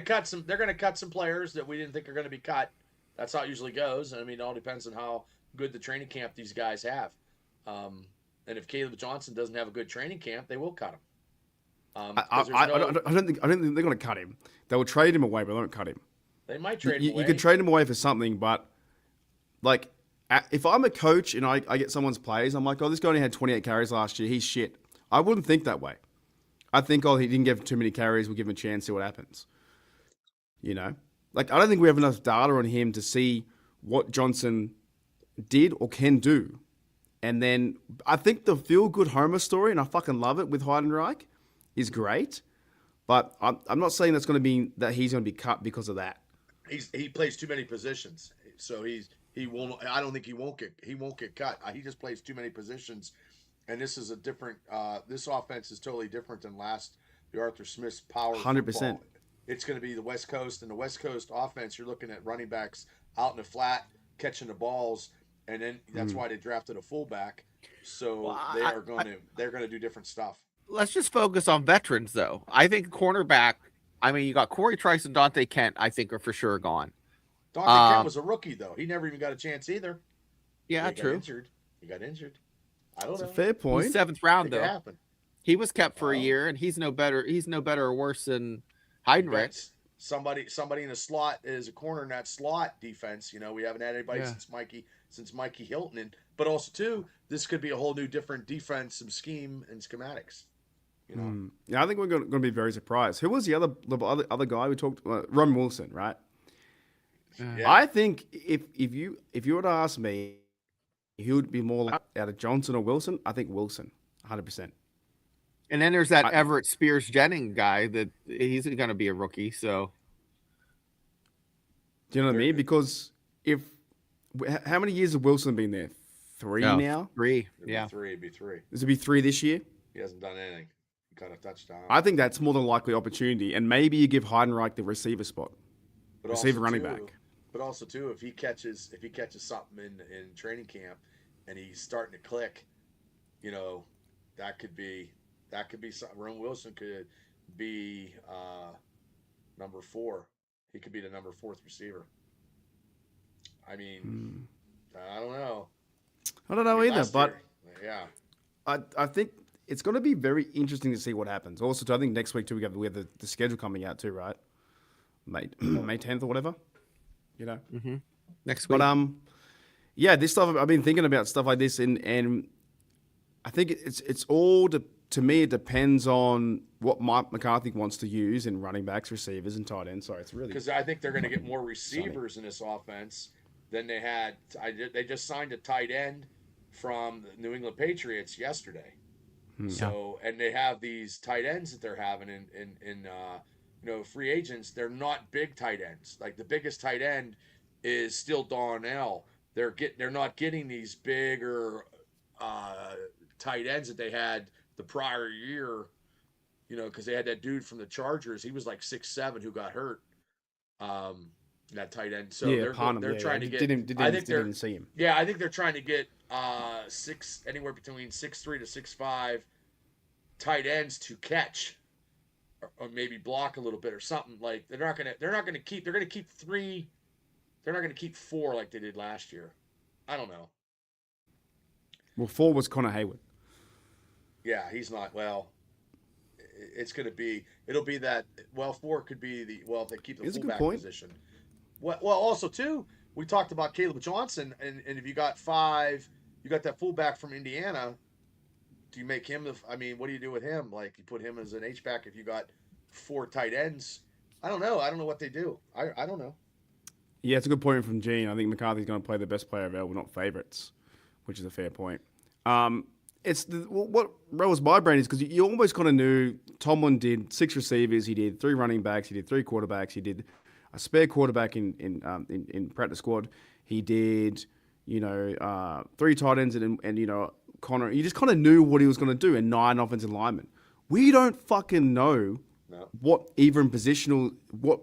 to cut some players that we didn't think are going to be cut. That's how it usually goes. I mean, it all depends on how good the training camp these guys have. And if Caleb Johnson doesn't have a good training camp, they will cut him. I don't think they're going to cut him. They will trade him away, but they won't cut him. They might trade him away. You could trade him away for something, but like if I'm a coach and I get someone's plays, I'm like, oh, this guy only had 28 carries last year. He's shit. I wouldn't think that way. I think, oh, he didn't give too many carries. We'll give him a chance, see what happens. You know, like I don't think we have enough data on him to see what Johnson did or can do. And then I think the feel-good Homer story, and I fucking love it with Heidenreich, is great. But I'm not saying that's going to be that he's going to be cut because of that. He plays too many positions, so he won't. I don't think he won't get cut. He just plays too many positions, and this is a different. This offense is totally different than the Arthur Smith's power. 100%. It's going to be the West Coast, and the West Coast offense. You're looking at running backs out in the flat catching the balls, and then that's why they drafted a fullback. So they're going to do different stuff. Let's just focus on veterans, though. I think cornerback. I mean, you got Corey Trice and Dante Kent. I think are for sure gone. Dante Kent was a rookie, though. He never even got a chance either. Yeah, He true. He got injured. I don't It's know. a fair point. He's 7th round, though. Happened. He was kept for a year, and he's no better. He's no better or worse than Heidenreich. Somebody in the slot is a corner in that slot defense. You know, we haven't had anybody since Mikey Hilton, but also too, this could be a whole new different defensive scheme and schematics. You know, yeah, I think we're going to be very surprised. Who was the other guy we talked? Ron Wilson, right? Yeah. I think if you were to ask me, he would be more like out of Johnson or Wilson. I think Wilson, 100%. And then there's that Everett Spears Jennings guy that he's going to be a rookie. So, do you know what I mean? Because how many years have Wilson been there? 3 now. 3, It'd be 3. This will be 3 this year. He hasn't done anything. He got a touchdown. I think that's more than likely opportunity, and maybe you give Heidenreich the receiver spot, But receiver also, running too, back. But also too, if he catches something in training camp and he's starting to click, you know, that could be something. Ron Wilson could be number 4. He could be the number 4th receiver. I mean, I don't know. I don't know either, but yeah, I think it's going to be very interesting to see what happens. Also, too, I think next week too we have the schedule coming out too, right? May 10th or whatever, you know. next week. But yeah, this stuff I've been thinking about stuff like this, and I think it's all to me. It depends on what Mike McCarthy wants to use in running backs, receivers, and tight ends. Sorry, it's really because I think they're going to get more receivers in this offense than they had. They just signed a tight end from the New England Patriots yesterday. So, and they have these tight ends that they're having in free agents. They're not big tight ends. Like the biggest tight end is still Darnell. They're not getting these bigger tight ends that they had the prior year. You know, because they had that dude from the Chargers. He was like 6'7" who got hurt. That tight end. So they're trying to get. Didn't see him. Yeah, I think they're trying to get anywhere between 6'3" to 6'5" tight ends to catch, or maybe block a little bit or something. Like they're not gonna keep 3. They're not gonna keep 4 like they did last year. I don't know. Well, 4 was Connor Hayward. Yeah, he's not. Well, it'll be that. Well, 4 could be if they keep the fullback position. Well, also too, we talked about Caleb Johnson, and if you got 5, you got that fullback from Indiana. Do you make him what do you do with him? Like you put him as an H-back if you got 4 tight ends? I don't know. I don't know what they do. I don't know. Yeah, it's a good point from Gene. I think McCarthy's going to play the best player available, not favorites, which is a fair point. What rolls my brain is because you almost kind of knew Tomlin did 6 receivers, he did 3 running backs, he did 3 quarterbacks, he did a spare quarterback in practice squad. He did, 3 tight ends and Connor. You just kind of knew what he was going to do, and 9 offensive linemen. We don't fucking know what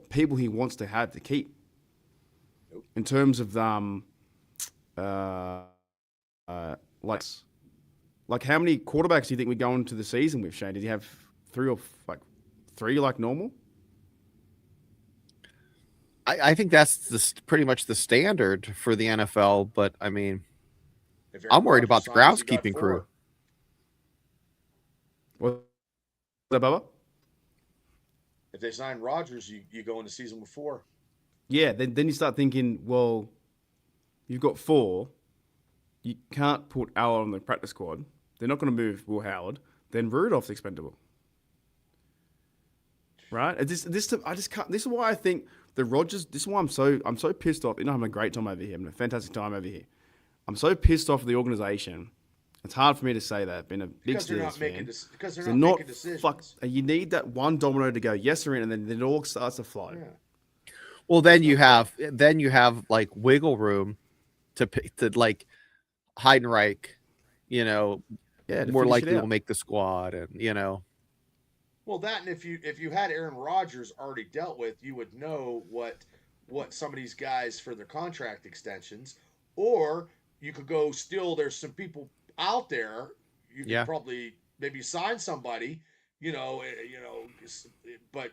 people he wants to have to keep. Nope. In terms of like how many quarterbacks do you think we go into the season with, Shane? Did you have 3 like normal? I think that's pretty much the standard for the NFL, but I mean, I'm worried about the groundskeeping crew. What's that, Bubba? If they sign Rodgers, you go into season with 4. Yeah, then you start thinking, well, you've got 4. You can't put Allen on the practice squad. They're not going to move Will Howard. Then Rudolph's expendable. Right? I just can't. This is why I think the Rodgers. This is why I'm so pissed off. You know, I'm having a great time over here. I'm having a fantastic time over here. I'm so pissed off with the organization. It's hard for me to say that. Being a big because they're Steelers not fan, because they're not making decisions. You need that one domino to go yes or in, and then it all starts to flow. Yeah. Well, then you have like wiggle room to like Heidenreich, you know, Yeah, more likely will make the squad, and you know. Well, that, and if you had Aaron Rodgers already dealt with, you would know what some of these guys for their contract extensions, or you could go steal. There's some people out there. You could probably maybe sign somebody, but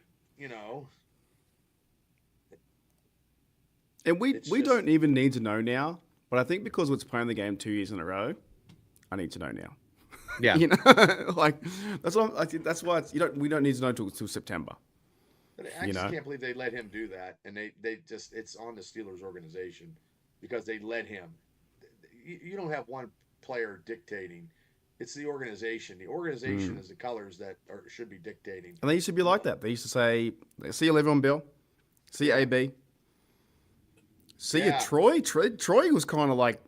And we don't even need to know now, but I think because it's playing the game 2 years in a row, I need to know now. Yeah, like that's what I think. That's why we don't need to know till September. But I just can't believe they let him do that, and they just it's on the Steelers organization because they let him. You don't have one player dictating. It's the organization. The organization is the colors that should be dictating. And they used to be like that. They used to say, "See you later on, Bill. See you, AB. See you, Troy." Troy was kind of like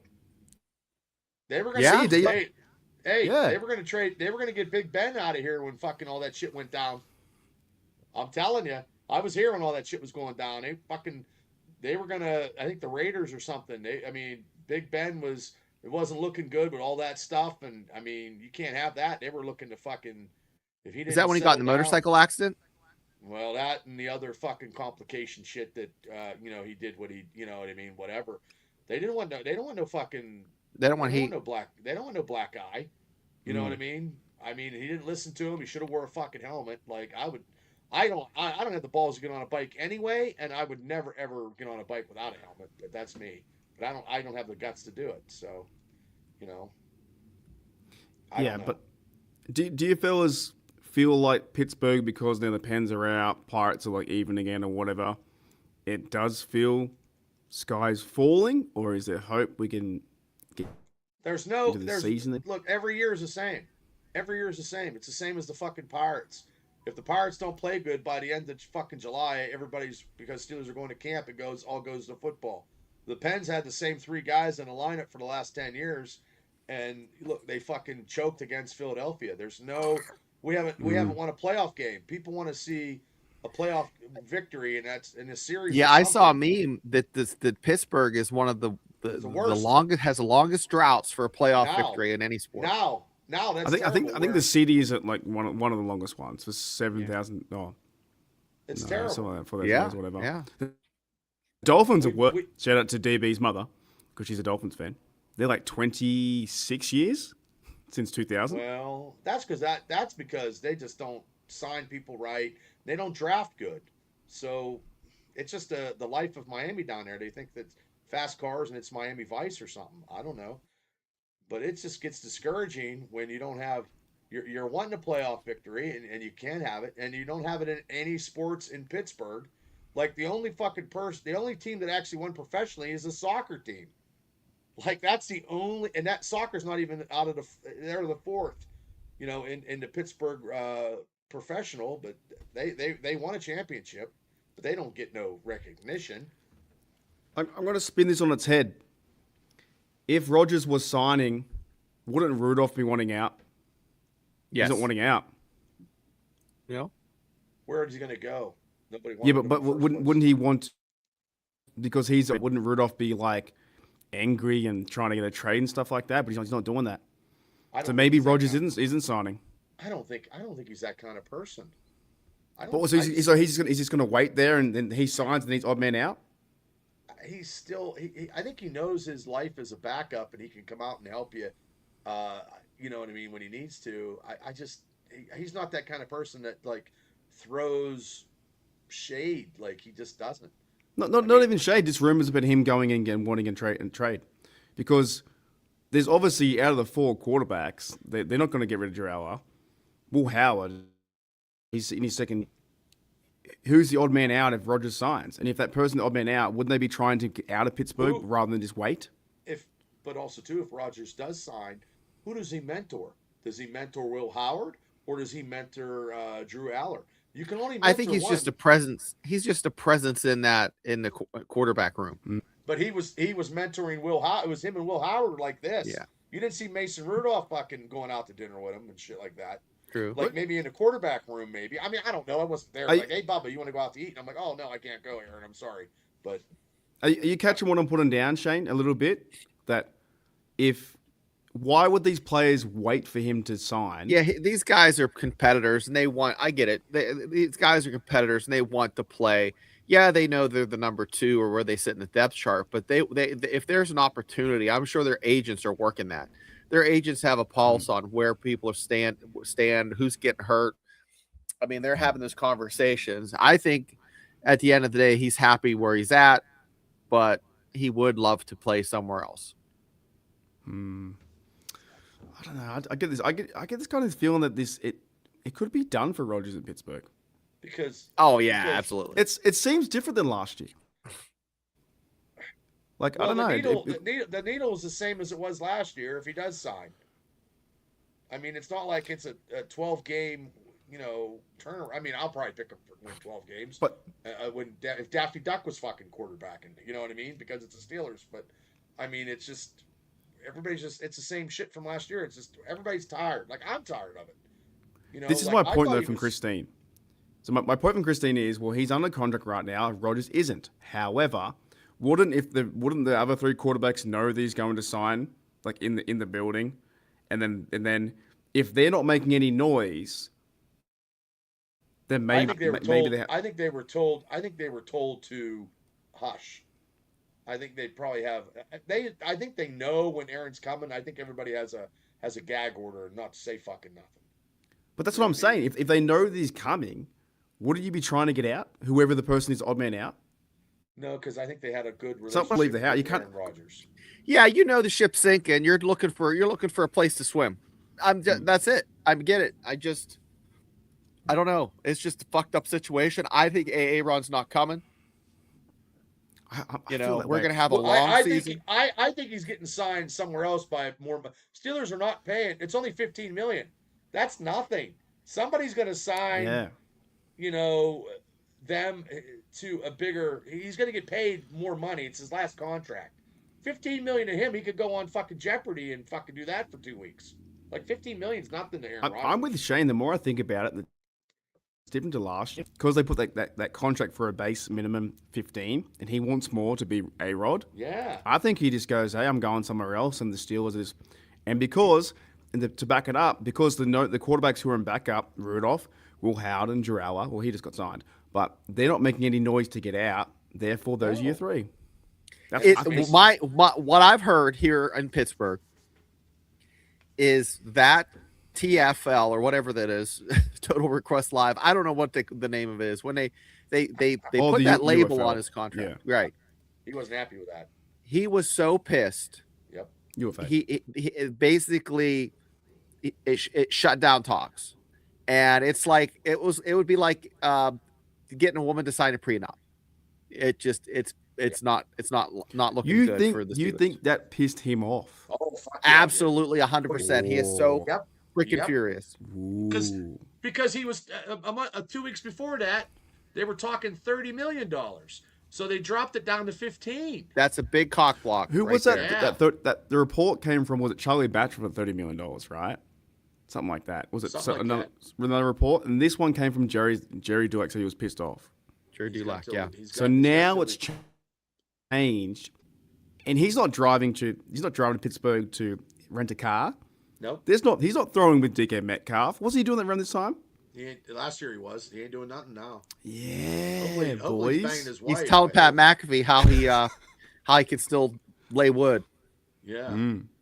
they were going to they were going to trade. They were going to get Big Ben out of here when fucking all that shit went down. I'm telling you, I was here when all that shit was going down. They were going to. I think the Raiders or something. Big Ben wasn't looking good with all that stuff, and I mean, you can't have that. They were looking to fucking. If he didn't. Is that when he got in the motorcycle accident? Well, that and the other fucking complication shit that he did what he what I mean, whatever. They don't want no fucking. They don't want They don't want no black eye. You know what I mean? I mean, he didn't listen to him. He should have wore a fucking helmet. Like I don't have the balls to get on a bike anyway, and I would never ever get on a bike without a helmet. But that's me. But I don't have the guts to do it. So, I don't know. But do you fellas feel like Pittsburgh, because now the Pens are out, Pirates are like even again or whatever, it does feel skies falling, or is there hope we can get into the season? Look, every year is the same. Every year is the same. It's the same as the fucking Pirates. If the Pirates don't play good by the end of fucking July, because Steelers are going to camp, it all goes to football. The Pens had the same three guys in the lineup for the last 10 years, and look, they fucking choked against Philadelphia. We haven't won a playoff game. People want to see a playoff victory, and that's in a series. Yeah, I saw a meme that Pittsburgh is one of the longest droughts for a playoff victory in any sport. Now that's I think the city is at like one of the longest ones for 7,000. Oh, it's terrible. Something like that, whatever. Yeah. The Dolphins are worth. Shout out to DB's mother because she's a Dolphins fan. They're like 26 years since 2000. Well, that's because they just don't sign people right. They don't draft good. So it's just the life of Miami down there. They think that fast cars and it's Miami Vice or something. I don't know. But it just gets discouraging when you don't have you're wanting a playoff victory and you can't have it, and you don't have it in any sports in Pittsburgh. Like the only team that actually won professionally is a soccer team. Like that's the only, and that soccer's not even they're the fourth, in the Pittsburgh professional, but they won a championship, but they don't get no recognition. I'm going to spin this on its head. If Rodgers was signing, wouldn't Rudolph be wanting out? Yes. He's not wanting out. Yeah. Where is he going to go? Nobody wants. Yeah, but wouldn't he want? Because wouldn't Rudolph be like angry and trying to get a trade and stuff like that? But he's not doing that. So maybe Rodgers isn't signing. I don't think he's that kind of person. He's just going to wait there and then he signs and he's odd man out. He's still. I think he knows his life is a backup and he can come out and help you. You know what I mean, when he needs to. He's not that kind of person that like throws shade. Like he just doesn't. Not even shade. Just rumors about him going and wanting a trade, because there's obviously out of the four quarterbacks, they're not going to get rid of Jarrell. Will Howard, he's in his second. Who's the odd man out if Rodgers signs? And if that person, the odd man out, wouldn't they be trying to get out of Pittsburgh rather than just wait? But also too, if Rodgers does sign, who does he mentor? Does he mentor Will Howard or does he mentor Drew Aller? You can only. I think mentor he's one. just a presence. He's just a presence in the quarterback room. But he was mentoring Will Howard. It was him and Will Howard like this. Yeah. You didn't see Mason Rudolph fucking going out to dinner with him and shit like that. True. Like maybe in the quarterback room, maybe. I mean, I don't know. I wasn't there. Like, hey, Bubba, you want to go out to eat? And I'm like, oh no, I can't go, Aaron. I'm sorry, but Are you catching what I'm putting down, Shane? A little bit that why would these players wait for him to sign? Yeah, these guys are competitors, and they want. I get it. These guys are competitors, and they want to play. Yeah, they know they're the number 2 or where they sit in the depth chart. But they if there's an opportunity, I'm sure their agents are working that. Their agents have a pulse on where people are stand, who's getting hurt. I mean, they're having those conversations. I think at the end of the day, he's happy where he's at, but he would love to play somewhere else. I don't know. I get this. I get this kind of feeling that it could be done for Rodgers in Pittsburgh. because Absolutely. It seems different than last year. Like I don't know. The needle is the same as it was last year if he does sign. I mean, it's not like it's a 12-game, turnaround. I mean, I'll probably pick him for win 12 games. But if Daffy Duck was fucking quarterbacking, you know what I mean? Because it's the Steelers. But I mean, it's just it's the same shit from last year. It's just everybody's tired. Like I'm tired of it. This is my point though from Christine. So my point from Christine is, well, he's under contract right now. Rodgers isn't. However, wouldn't the other 3 quarterbacks know that he's going to sign, like in the building, and then if they're not making any noise, then maybe I think they were told to hush. I think they probably have. I think they know when Aaron's coming. I think everybody has a gag order not to say fucking nothing. But that's what I'm saying. If they know that he's coming, wouldn't you be trying to get out? Whoever the person is, odd man out. No, because I think they had a good relationship. So leave the house. You can't. Aaron Rodgers. Yeah, the ship's sinking. You're looking for a place to swim. That's it. I get it. I don't know. It's just a fucked up situation. I think Aaron's not coming. We're going to have a long season. I think he's getting signed somewhere else by more. Steelers are not paying. It's only $15 million. That's nothing. Somebody's going to sign, them to a bigger. He's going to get paid more money. It's his last contract. $15 million to him. He could go on fucking Jeopardy and fucking do that for 2 weeks. Like $15 million is nothing to Aaron Rodgers. I'm with Shane. The more I think about it, it's different to last year because they put that contract for a base minimum 15, and he wants more to be A-Rod. Yeah. I think he just goes, "Hey, I'm going somewhere else," and the Steelers is, and because to back it up, because the quarterbacks who are in backup, Rudolph, Will Howard, and Jarawa, well, he just got signed, but they're not making any noise to get out. Therefore, those year 3. What I've heard here in Pittsburgh is that TFL or whatever that is, Total Request Live. I don't know what the name of it is. When they put that label UFL. on his contract, right? He wasn't happy with that. He was so pissed. Yep. UFL. He basically it shut down talks, and it's like it would be like getting a woman to sign a prenup. It's not looking good for the Steelers. You think that pissed him off? Oh, fuck absolutely, 100%. He is so freaking furious. Because he was 2 weeks before that, they were talking $30 million. So they dropped it down to 15. That's a big cock block. Who was that? Yeah. That the report came from? Was it Charlie Batch for $30 million? Right, something like that. Was it another report? And this one came from Jerry Dulac, so he was pissed off. Jerry Dulac, yeah. So now it's changed, and he's not driving to Pittsburgh to rent a car. Nope. He's not throwing with DK Metcalf. Was he doing that around this time? Last year he was. He ain't doing nothing now. Yeah, boys. He's telling Pat McAfee how he can still lay wood. Yeah.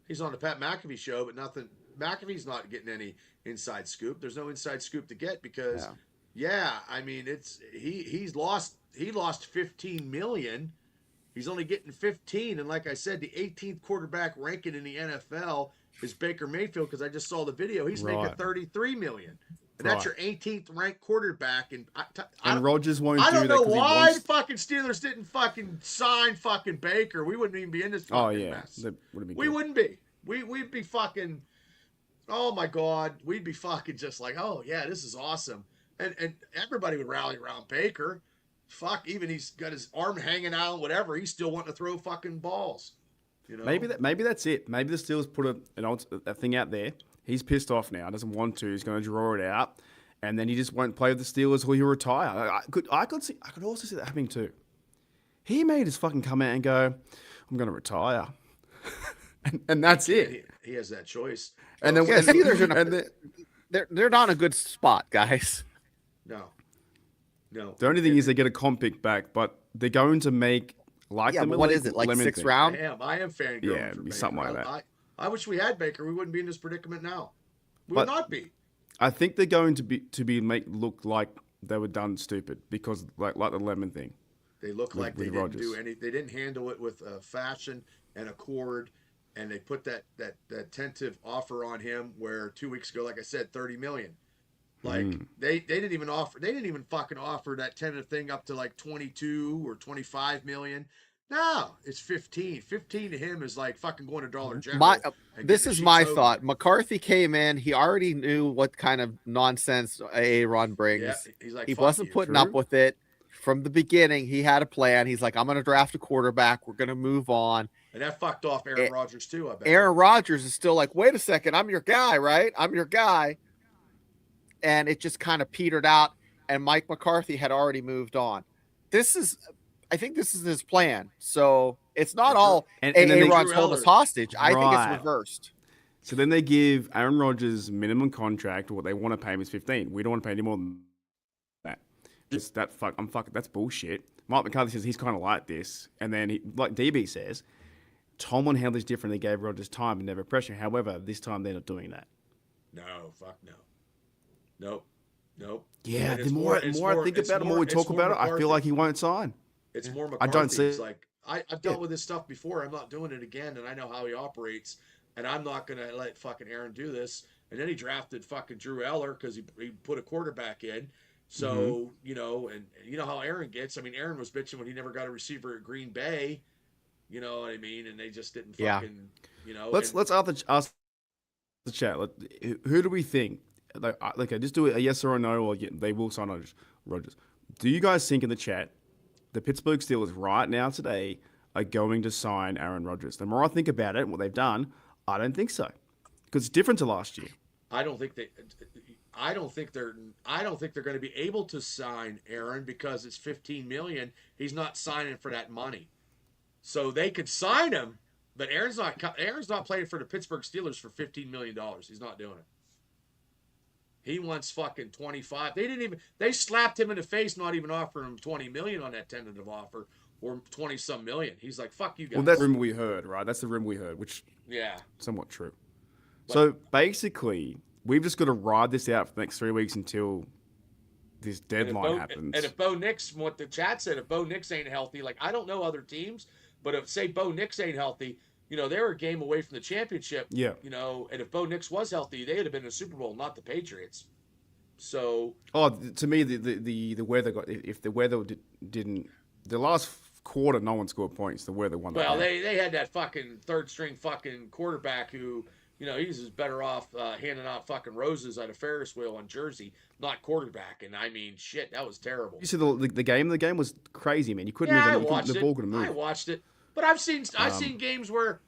He's on the Pat McAfee show, but nothing. McAfee's not getting any inside scoop. There's no inside scoop to get because, I mean, he lost $15 million. He's only getting 15, and like I said, the 18th quarterback ranking in the NFL is Baker Mayfield because I just saw the video. He's making $33 million. And that's your 18th ranked quarterback. And Rodgers won't do that. I don't know why the fucking Steelers didn't fucking sign fucking Baker. We wouldn't even be in this fucking mess. We wouldn't be. We'd be fucking, oh my God. We'd be fucking just like, oh yeah, this is awesome. and everybody would rally around Baker. Fuck, even he's got his arm hanging out, whatever. He's still wanting to throw fucking balls. You know? Maybe that's it. Maybe the Steelers put a thing out there. He's pissed off now. Doesn't want to. He's going to draw it out, and then he just won't play with the Steelers or he'll retire. I could also see that happening too. He made his fucking come out and go, "I'm going to retire," and that's it. He has that choice. And then Steelers are they're not in a good spot, guys. No. The only thing is they get a comp pick back, but they're going to make But what is it, like lemon 6th thing. round? I am fangirling. Yeah, for it'd be Baker. something like that. I wish we had Baker. We wouldn't be in this predicament now. We would not be. I think they're going to make look like they were done stupid because like the lemon thing. They look like they didn't Rodgers. do any. They didn't handle it with fashion and accord, and they put that tentative offer on him. Where 2 weeks ago, like I said, $30 million. Like they didn't even offer. They didn't even fucking offer that tentative thing up to like 22 or 25 million. No, it's 15. 15 to him is like fucking going to Dollar General. This is my thought. McCarthy came in. He already knew what kind of nonsense Aaron brings. Yeah, he's like, he wasn't putting up with it from the beginning. He had a plan. He's like, I'm going to draft a quarterback. We're going to move on. And that fucked off Aaron Rodgers too, I bet. Aaron Rodgers is still like, wait a second. I'm your guy, right? I'm your guy. And it just kind of petered out. And Mike McCarthy had already moved on. I think this is his plan. So it's not all Aaron's holding us hostage. I think it's reversed. So then they give Aaron Rodgers minimum contract. What they want to pay him is 15. We don't want to pay any more than that. Just that's bullshit. Mike McCarthy says he's kind of like this. And then, like DB says, Tomlin handled this different. They gave Rodgers time and never pressure. However, this time they're not doing that. No, fuck no. Nope. Yeah, the more I think about it, the more we talk about it, I feel like he won't sign. It's more McCarthy. I don't see. It's like I've dealt with this stuff before. I'm not doing it again, and I know how he operates. And I'm not gonna let fucking Aaron do this. And then he drafted fucking Drew Eller because he put a quarterback in. So you know, and you know how Aaron gets. I mean, Aaron was bitching when he never got a receiver at Green Bay. You know what I mean? And they just didn't fucking. You know. Let's ask the chat. Who do we think? Like, just do a yes or a no, or they will sign Rodgers. Do you guys think in the chat the Pittsburgh Steelers right now today are going to sign Aaron Rodgers? The more I think about it and what they've done, I don't think so, because it's different to last year. I don't think they're going to be able to sign Aaron because it's $15 million. He's not signing for that money, so they could sign him, but Aaron's not playing for the Pittsburgh Steelers for $15 million. He's not doing it. He wants fucking 25. They slapped him in the face, not even offering him 20 million on that tentative offer, or 20 some million. He's like, fuck you guys. Well, that's the rumor we heard, right? That's the rumor we heard, which somewhat true. So basically, we've just got to ride this out for the next 3 weeks until this deadline happens. And if Bo Nix, what the chat said, if Bo Nix ain't healthy, like I don't know other teams, but if say Bo Nix ain't healthy, you know, they were a game away from the championship. Yeah. You know, and if Bo Nix was healthy, they would have been in the Super Bowl, not the Patriots. So. To me, the weather got. If the weather didn't, the last quarter, no one scored points. The weather won. Well, they had that fucking third string fucking quarterback who, you know, he's better off handing out fucking roses at a Ferris wheel on Jersey, not quarterback. And I mean, shit, that was terrible. You see the game. The game was crazy, man. You couldn't move. The ball couldn't move. I watched it. But I've seen games where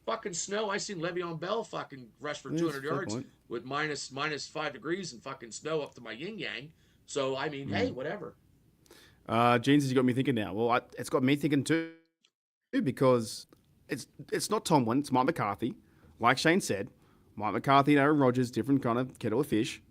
fucking snow. I seen Le'Veon Bell fucking rush for 200 yards with minus 5 degrees and fucking snow up to my yin yang. So I mean, hey, whatever. Jeans has got me thinking now. Well, it's got me thinking too, because it's not Tomlin, it's Mike McCarthy. Like Shane said, Mike McCarthy and Aaron Rodgers, different kind of kettle of fish.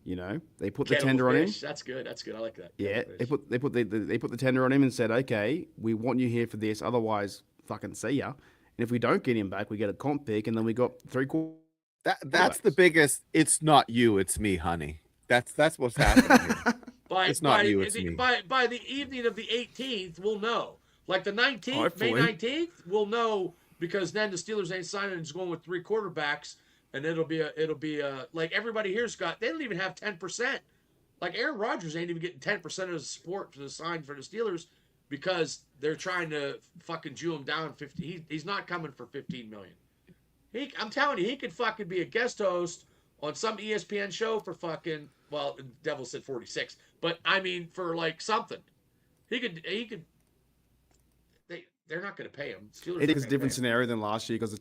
You know, they put the tender on him. That's good. I like that. Yeah, they put the tender on him and said, okay, we want you here for this. Otherwise, fucking see ya. And if we don't get him back, we get a comp pick, and then we got 3 quarters. That's the biggest. It's not you, it's me, honey. That's what's happening here. It's not you, it's me. By the evening of the 18th, we'll know. Like the 19th, May 19th, we'll know, because then the Steelers ain't signing. It's going with 3 quarterbacks. And it'll be like everybody here's got. They don't even have 10%. Like Aaron Rodgers ain't even getting 10% of the support for the sign for the Steelers because they're trying to fucking Jew him down 50. He's not coming for $15 million. I'm telling you, he could fucking be a guest host on some ESPN show for fucking, well, the Devil said 46, but I mean for like something. He could they're not going to pay him. Steelers It aren't is a gonna different pay him. scenario than last year because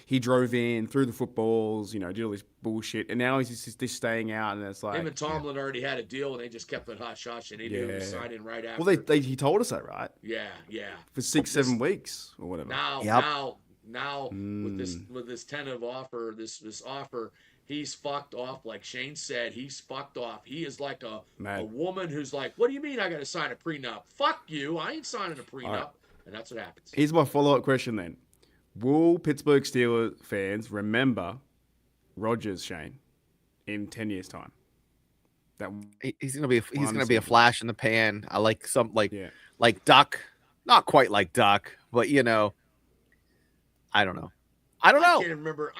he drove in, threw the footballs, you know, did all this bullshit, and now he's just staying out, and it's like Him and Tomlin already had a deal, and they just kept it hush hush, and he knew he was Yeah. signing right after. well, he told us that, right? yeah. For 6-7 weeks or whatever. Now with this tentative offer, this offer, he's fucked off. Like Shane said, he's fucked off. He is like a woman who's like, what do you mean I got to sign a prenup? Fuck you! I ain't signing a prenup. Right. And that's what happens. Here's my follow-up question then: will Pittsburgh Steelers fans remember Rodgers, Shane, in 10 years' time? He's gonna be a flash in the pan. I like like Duck, not quite like Duck, but you know, I don't know. I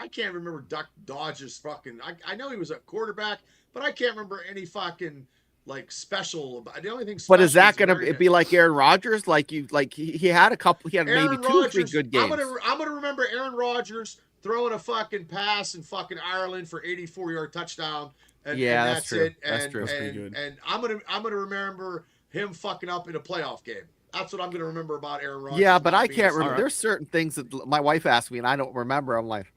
can't remember Duck Dodge's fucking. I know he was a quarterback, but I can't remember any fucking like special. The only thing. But is that gonna be like Aaron Rodgers? Like he had a couple. He had maybe 2 or 3 good games. I'm gonna remember Aaron Rodgers throwing a fucking pass in fucking Ireland for 84-yard touchdown. And that's true. It. That's true. And I'm gonna remember him fucking up in a playoff game. That's what I'm gonna remember about Aaron Rodgers. Yeah, but I can't remember. There's certain things that my wife asked me and I don't remember. I'm like,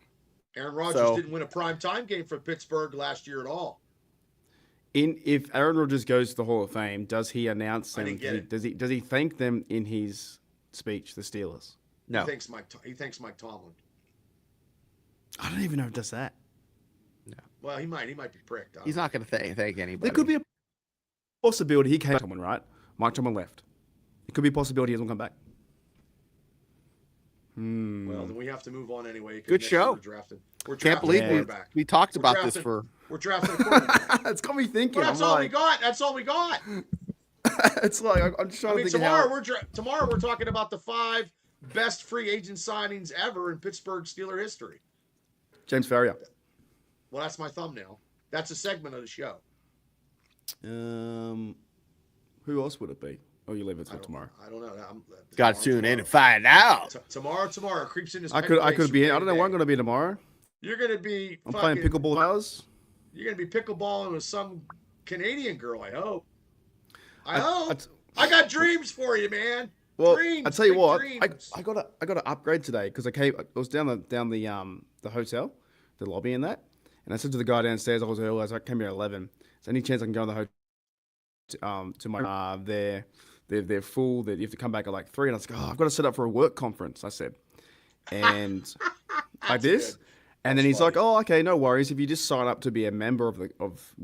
Aaron Rodgers didn't win a prime time game for Pittsburgh last year at all. If Aaron Rodgers goes to the Hall of Fame, does he announce them? I didn't get it. Does he thank them in his speech, the Steelers? No. He thanks Mike Tomlin. I don't even know if he does that. No. Well, he might be pricked. He's not going to thank anybody. There could be a possibility he came someone, right? Mike Tomlin left. It could be a possibility he doesn't come back. Well, then we have to move on anyway. Good show. Can't believe we talked about this for. We're drafting a quarterback. It's got me thinking. Well, that's all we got. That's all we got. It's like I'm just trying to think. Tomorrow we're talking about the 5 best free agent signings ever in Pittsburgh Steeler history. James Ferrier. Well, that's my thumbnail. That's a segment of the show. Who else would it be? Oh, you leave it till tomorrow. I don't know. Got to tune in and find out. Tomorrow creeps in his. I could be. I don't know where I'm going to be tomorrow. You're going to be. I'm playing pickleball hours. You're going to be pickleballing with some Canadian girl. I hope. I got dreams for you, man. Well, dreams, I tell you what, dreams. I got to upgrade today because I was down the hotel, the lobby and that, and I said to the guy downstairs, I was early, I came here at 11. Is there any chance I can go in the hotel to my they're full, that you have to come back at like 3, and I was like, I've got to set up for a work conference, I said, and like this. Good. And then he's like, "Oh, okay, no worries. If you just sign up to be a member of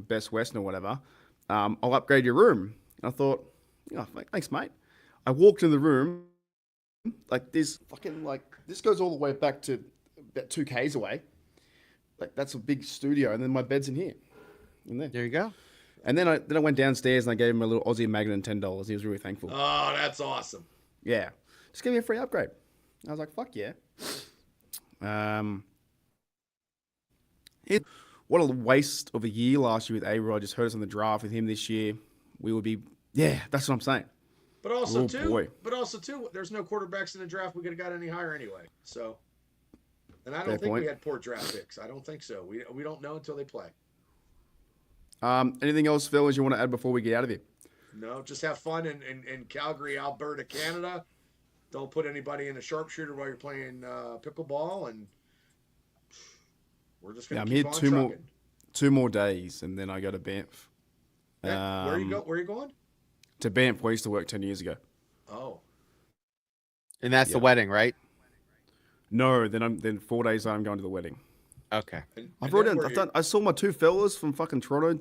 Best Western or whatever, I'll upgrade your room." And I thought, thanks, mate. I walked in the room, like this goes all the way back to about 2 k's away. Like that's a big studio, and then my bed's in here. In there. There you go. And then I went downstairs and I gave him a little Aussie Magnet and $10. He was really thankful. Oh, that's awesome. Yeah, just give me a free upgrade. I was like, "Fuck yeah." What a waste of a year last year with A-Rod. Just heard us on the draft with him this year. We would be, that's what I'm saying. But also, there's no quarterbacks in the draft. We could have got any higher anyway. So, and I don't think we had poor draft picks. I don't think so. We don't know until they play. Anything else, Phil, as you want to add before we get out of here? No, just have fun in Calgary, Alberta, Canada. Don't put anybody in a sharpshooter while you're playing pickleball, and we're just going to keep on trucking. 2 more days, and then I go to Banff. Yeah, where are you going? To Banff, where I used to work 10 years ago. Oh. And that's the wedding, right? No, then 4 days I'm going to the wedding. Okay. I saw my 2 fellas from fucking Toronto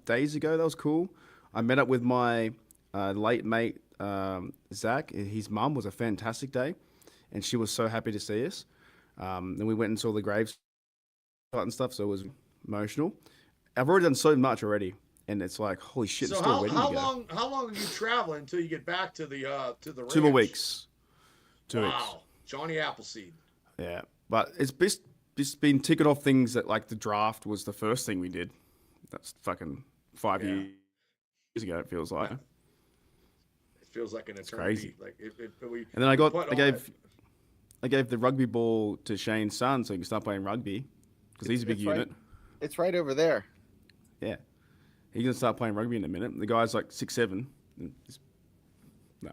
days ago. That was cool. I met up with my late mate, Zach. His mum was a fantastic day, and she was so happy to see us. Then we went and saw the graves and stuff, so it was emotional. I've already done so much already, and it's like, holy shit, so it's still waiting to go. How long are you traveling until you get back to the ranch? 2 more weeks. 2 weeks. Wow, Johnny Appleseed. Yeah, but it's just been ticking off things that, like, the draft was the first thing we did. That's fucking 5 years ago, it feels like. It feels like an eternity. It's crazy. And then I gave the rugby ball to Shane's son so he can start playing rugby. because he's a big unit. It's right over there. Yeah. He's going to start playing rugby in a minute. The guy's like 6'7". No.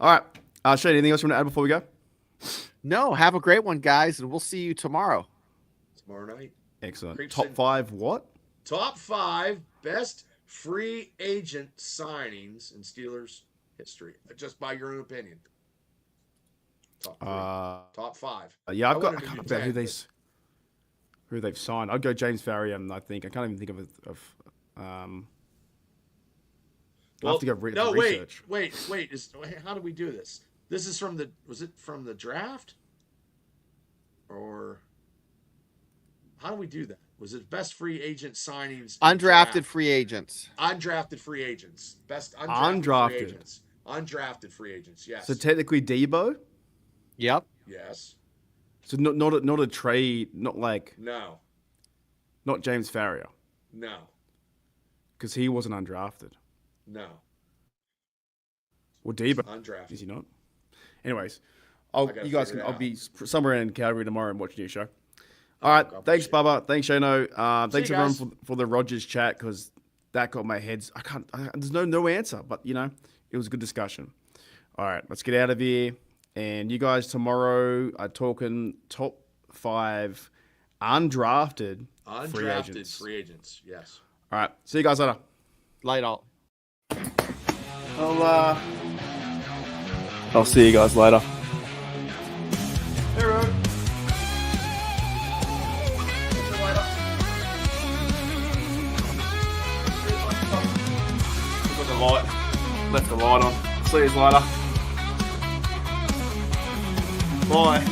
All right. Shane, anything else you want to add before we go? No, have a great one, guys, and we'll see you tomorrow. Tomorrow night. Excellent. Top 5 what? Top 5 best free agent signings in Steelers history, just by your own opinion. Top 5. Yeah, I've got about who they've signed. I'd go James Farrier, I think. I can't even think of I have to go research. Wait. How do we do this? This is was it from the draft? Or how do we do that? Was it best free agent signings? Undrafted free agents. Undrafted free agents. Best undrafted free agents. Undrafted free agents, yes. So technically Debo? Yep. Yes. So not a trade, not like... No. Not James Farrier. No. Because he wasn't undrafted. No. Well, Debo. Undrafted. Is he not? Anyways, I'll be somewhere in Calgary tomorrow and watching your show. All right. Thanks, Bubba. Thanks, Shano. Thanks everyone for the Rogers chat, because that got my head. There's no answer, but it was a good discussion. All right, let's get out of here. And you guys tomorrow are talking top 5 undrafted free agents. Yes. All right. See you guys later. Later. I'll see you guys later. Hey, Rod. Got the light. Left the light on. See you later. Bye.